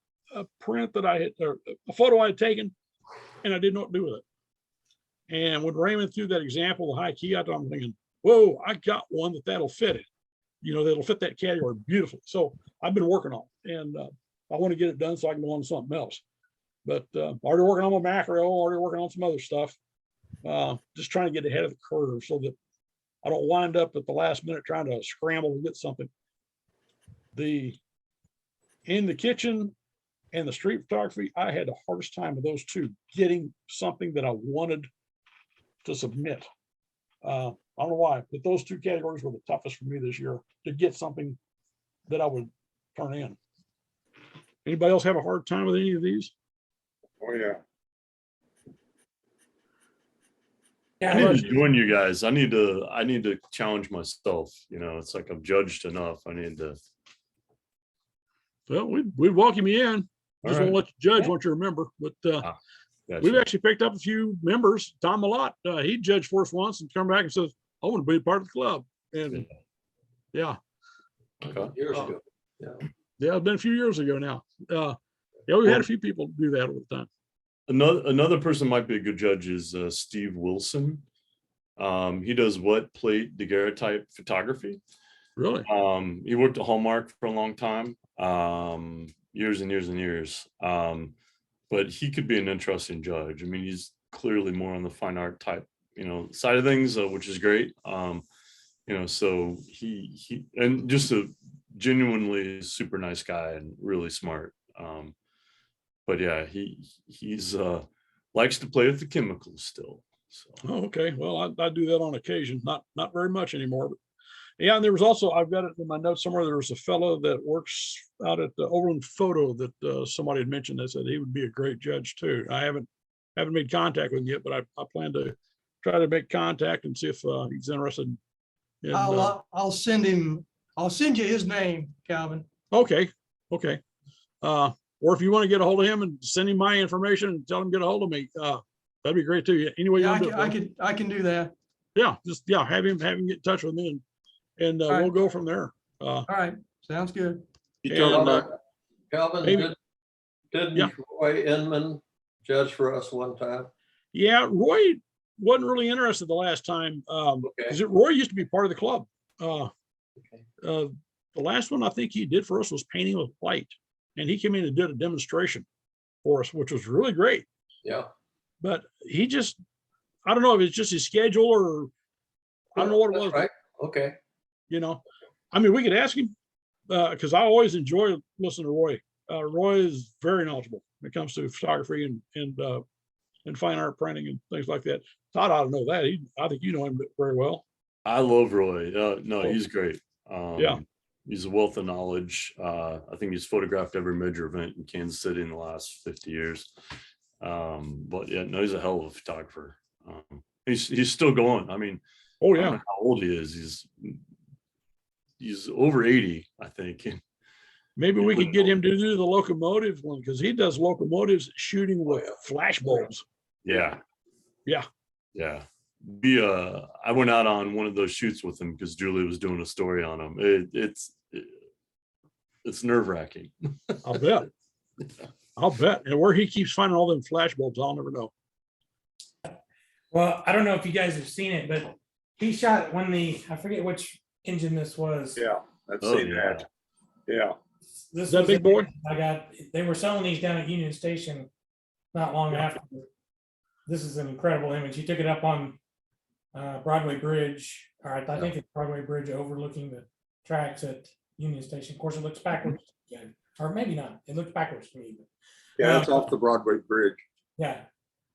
print that I had, or a photo I had taken, and I didn't know what to do with it. And when Raymond threw that example, the high key, I'm thinking, whoa, I got one that'll fit it. That'll fit that category beautifully. So I've been working on it, and I want to get it done so I can go on to something else. But already working on my macro, already working on some other stuff. Just trying to get ahead of the curve so that I don't wind up at the last minute trying to scramble to get something. In the kitchen and the street photography, I had the hardest time with those two, getting something that I wanted to submit. I don't know why, but those two categories were the toughest for me this year to get something that I would turn in. Anybody else have a hard time with any of these? Oh, yeah. I need to join you guys. I need to challenge myself. It's like I've judged enough. I need to. Well, we welcome you in. Just won't let you judge once you're a member. But Gotcha. we've actually picked up a few members. Tom Malott, he judged for us once and come back and says, I want to be a part of the club. And yeah. Okay. Years ago. Yeah, it's been a few years ago now. Yeah, we've had a few people do that all the time. Another person might be a good judge is Steve Wilson. He does wet plate daguerreotype photography. Really? He worked at Hallmark for a long time, years and years and years. But he could be an interesting judge. I mean, he's clearly more on the fine art type, side of things, which is great. So he and just a genuinely super nice guy and really smart. But yeah, he's likes to play with the chemicals still. So. Oh, okay. Well, I do that on occasion, not very much anymore. But yeah, and there was also, I've got it in my notes somewhere, there was a fellow that works out at the Overland Photo that somebody had mentioned that said he would be a great judge too. I haven't made contact with him yet, but I plan to try to make contact and see if he's interested in, I'll send you his name, Calvin. Okay. Or if you want to get a hold of him and send him my information and tell him to get a hold of me, that'd be great too. Anyway, Yeah, I can do that. yeah, just, yeah, have him get in touch with me and All right. we'll go from there. All right, sounds good. You And, talking about, Calvin, maybe- didn't Yeah. Roy Inman judge for us one time? Yeah, Roy wasn't really interested the last time. Because Roy used to be part of the club. The last one I think he did for us was painting with white. And he came in and did a demonstration for us, which was really great. Yeah. But he just, I don't know if it's just his schedule or I don't know what it That's was, right. Okay. you know. I mean, we could ask him, because I always enjoy listening to Roy. Roy is very knowledgeable when it comes to photography and fine art printing and things like that. Todd ought to know that. I think you know him very well. I love Roy. No, he's great. Yeah. He's a wealth of knowledge. I think he's photographed every major event in Kansas City in the last 50 years. But yeah, no, he's a hell of a photographer. He's still going. I mean, Oh I don't yeah. know how old he is. He's over 80, I think. Maybe we could get him to do the locomotive one because he does locomotives shooting with flash bulbs. Yeah. Yeah. Yeah. I went out on one of those shoots with him because Julie was doing a story on him. It's nerve-wracking. I'll bet. I'll bet. And where he keeps finding all them flash bulbs, I'll never know. Well, I don't know if you guys have seen it, but he shot I forget which engine this was. Yeah, I've Oh, seen yeah. that. Yeah. This Is that was big the boy? engine they were selling these down at Union Station not long Yeah. after. This is an incredible image. He took it up on Broadway Bridge, or I think it's Broadway Bridge overlooking the tracks at Union Station. Of course, it looks backwards, or maybe not. It looks backwards to me. But, Yeah, it's off the Broadway Bridge. yeah.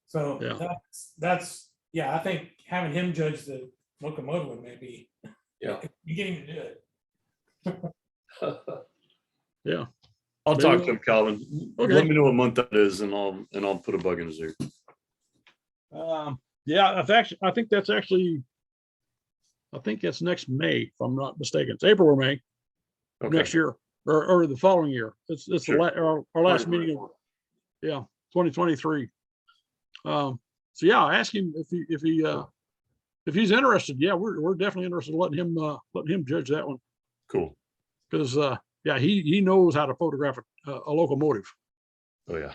So Yeah. that's I think having him judge the locomotive one may be beginning to do it. Yeah. I'll Maybe talk we'll- to him, Calvin. Okay. Let me know what month that is, and I'll put a bug in his ear. Yeah, I think that's actually, I think that's next May, if I'm not mistaken. It's April or May next year or the following year. It's Sure. our last meeting of, 2023. So yeah, ask him if he's interested. Yeah, we're definitely interested in letting him judge that one Cool. because he knows how to photograph a locomotive. Oh yeah.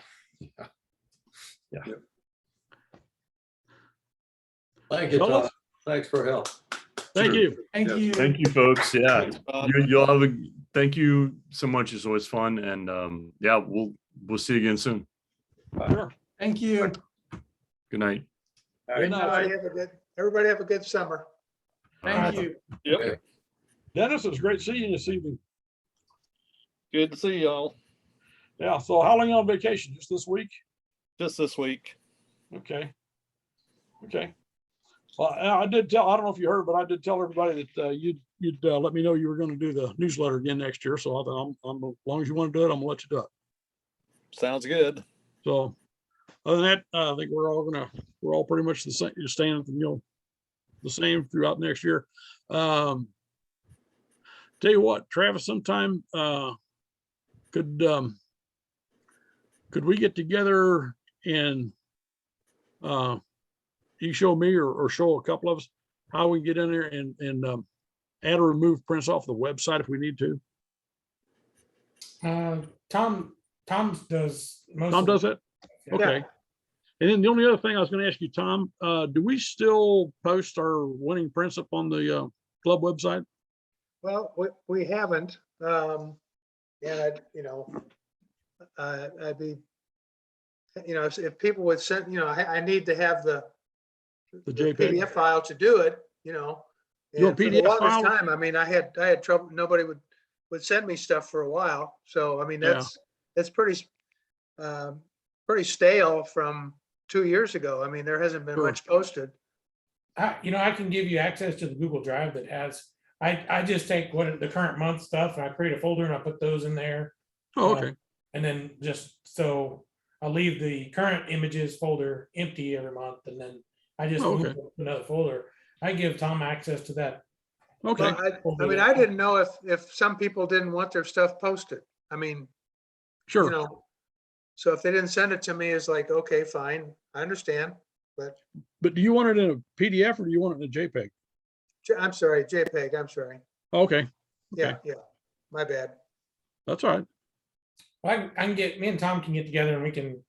Thank you, Fellas? Todd. Thanks for help. Thank Sure. you. Thank Yeah. you. Thank you, folks. Yeah. Thanks, Todd. You'll have thank you so much. It's always fun. And yeah, we'll see you again soon. Sure. Thank you. Good night. Good night. Everybody have a good summer. Thank you. Yep. Dennis, it was great seeing you this evening. Good to see y'all. Yeah. So how long you on vacation? Just this week? Just this week. Okay. Well, I did tell, I don't know if you heard, but I did tell everybody that you'd let me know you were going to do the newsletter again next year. So I thought as long as you want to do it, I'm gonna let you do it. Sounds good. So other than that, I think we're all pretty much the same, staying, the same throughout next year. Tell you what, Travis, sometime could we get together and you show me or show a couple of us how we get in there and add or remove prints off the website if we need to. Tom does most. Tom of does it. that? Okay. And then the only other thing I was going to ask you, Tom, do we still post our winning prints up on the club website? Well, we haven't, and I'd be, if people would send, I need to have the JPEG? PDF file to do it, You want And for the PDF longest file? time, I mean, I had trouble, nobody would send me stuff for a while. So, I mean, Yeah. that's pretty stale from 2 years ago. I mean, there hasn't been Sure. much posted. I can give you access to the Google Drive that has, I just take the current month stuff and I create a folder and I put those in there. Oh, okay. And then so I'll leave the current images folder empty every month and then I just Oh, move okay. it to another folder. I give Tom access to that. Okay. Well, I mean, I didn't know if some people didn't want their stuff posted. I mean, Sure. so if they didn't send it to me, it's like, okay, fine, I understand. But do you want it in a PDF or do you want it in a JPEG? I'm sorry, JPEG, I'm sorry. Okay, Yeah, Okay. yeah, my bad. that's all right. Well, I can get, me and Tom can get together and we can,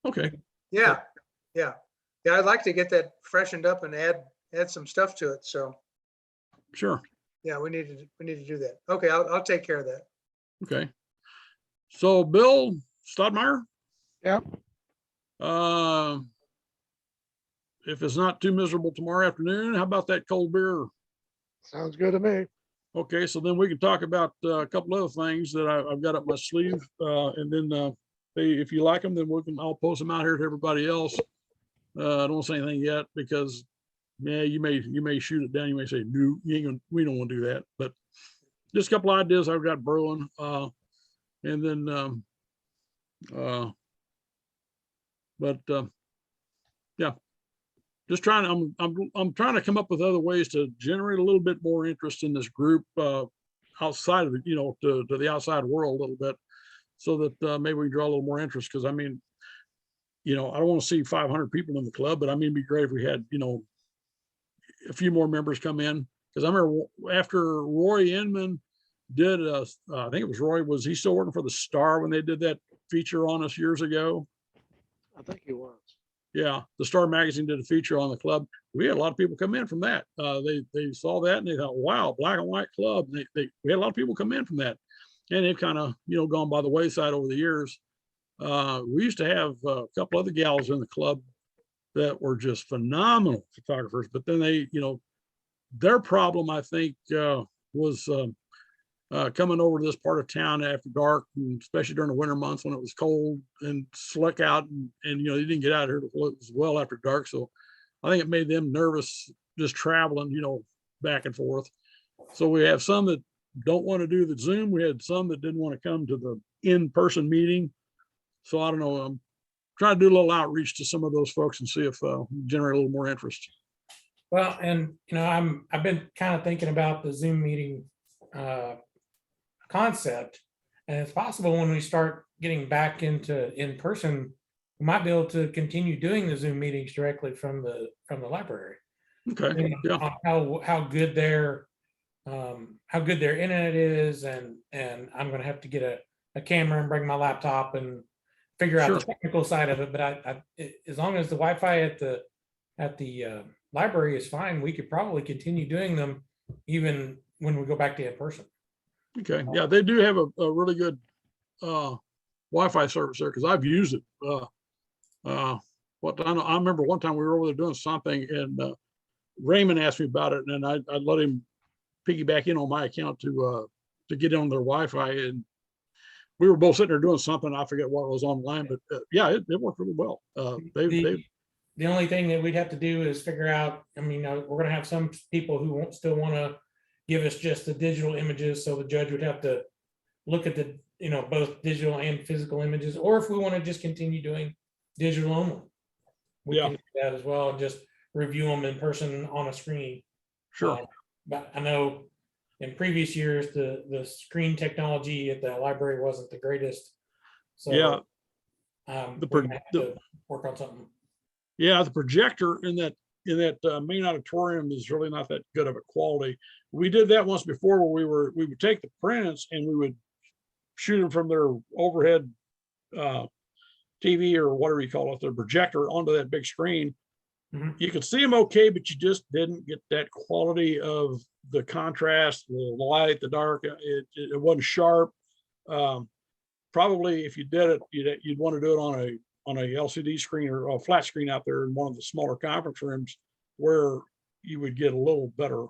Okay, Yeah, yeah. Yeah, I'd like to get that freshened up and add some stuff to it. So, sure. yeah, we need to do that. Okay, I'll take care of that. Okay. So Bill Stodmeyer, Yep, if it's not too miserable tomorrow afternoon, how about that cold beer? sounds good to me. Okay, so then we can talk about a couple other things that I've got up my sleeve. And then if you like them, then I'll post them out here to everybody else. I don't want to say anything yet because yeah, you may shoot it down. You may say, no, we don't want to do that. But just a couple ideas I've got brewing. And then yeah, just trying, I'm trying to come up with other ways to generate a little bit more interest in this group outside of it, to the outside world a little bit, so that maybe we can draw a little more interest. Because I mean, I don't want to see 500 people in the club, but I mean, it'd be great if we had, a few more members come in. Because I remember after Roy Inman did, I think it was Roy, was he still working for the Star when they did that feature on us years ago? I think he was. Yeah, the Star Magazine did a feature on the club. We had a lot of people come in from that. They saw that and they thought, wow, black and white club. We had a lot of people come in from that, and they've kind of gone by the wayside over the years. We used to have a couple other gals in the club that were just phenomenal photographers, but then their problem I think was coming over to this part of town after dark, and especially during the winter months when it was cold and slick out, and they didn't get out here till it was well after dark. So I think it made them nervous just traveling, back and forth. So we have some that don't want to do the Zoom. We had some that didn't want to come to the in-person meeting. So I don't know. I'm trying to do a little outreach to some of those folks and see if generate a little more interest. well, and I've been kind of thinking about the Zoom meeting concept. And it's possible when we start getting back into in person, we might be able to continue doing the Zoom meetings directly from the library. Okay. Depending Yeah. on how good their internet is, and I'm gonna have to get a camera and bring my laptop and figure out the Sure. technical side of it. But I as long as the Wi-Fi at the library is fine, we could probably continue doing them even when we go back to in person. Okay. Yeah, they do have a really good Wi-Fi service there because I've used it. I remember one time we were over there doing something, and Raymond asked me about it, and I let him piggyback in on my account to get on their Wi-Fi, and we were both sitting there doing something. I forget what was online, but yeah, it worked really well. The only thing that we'd have to do is figure out, I mean, we're gonna have some people who still wanna give us just the digital images, so the judge would have to look at the, both digital and physical images, or if we wanna just continue doing digital only. We Yeah. can do that as well and just review them in person on a screen. Sure. But I know in previous years, the screen technology at the library wasn't the greatest. So Yeah. we're gonna have to work on something. Yeah, the projector in that main auditorium is really not that good of a quality. We did that once before where we would take the prints and we would shoot them from their overhead TV or whatever you call it, their projector onto that big screen. Mhm. You could see them okay, but you just didn't get that quality of the contrast, the light, the dark. It wasn't sharp. Probably if you did it, you'd want to do it on a LCD screen or a flat screen out there in one of the smaller conference rooms where you would get a little better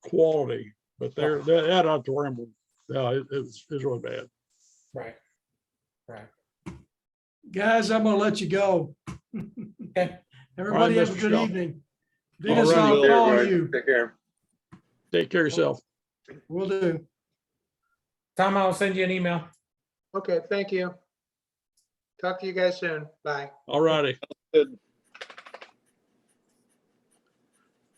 quality. But that auditorium, it was really bad. Right. Guys, I'm gonna let you go. Okay. Everybody have a Mr. good Shaw. evening. All Venus, right. I'll There, call Brian. you. Take care. Take care of yourself. Will do. Tom, I'll send you an email. Okay, thank you. Talk to you guys soon. Bye. All righty. Good.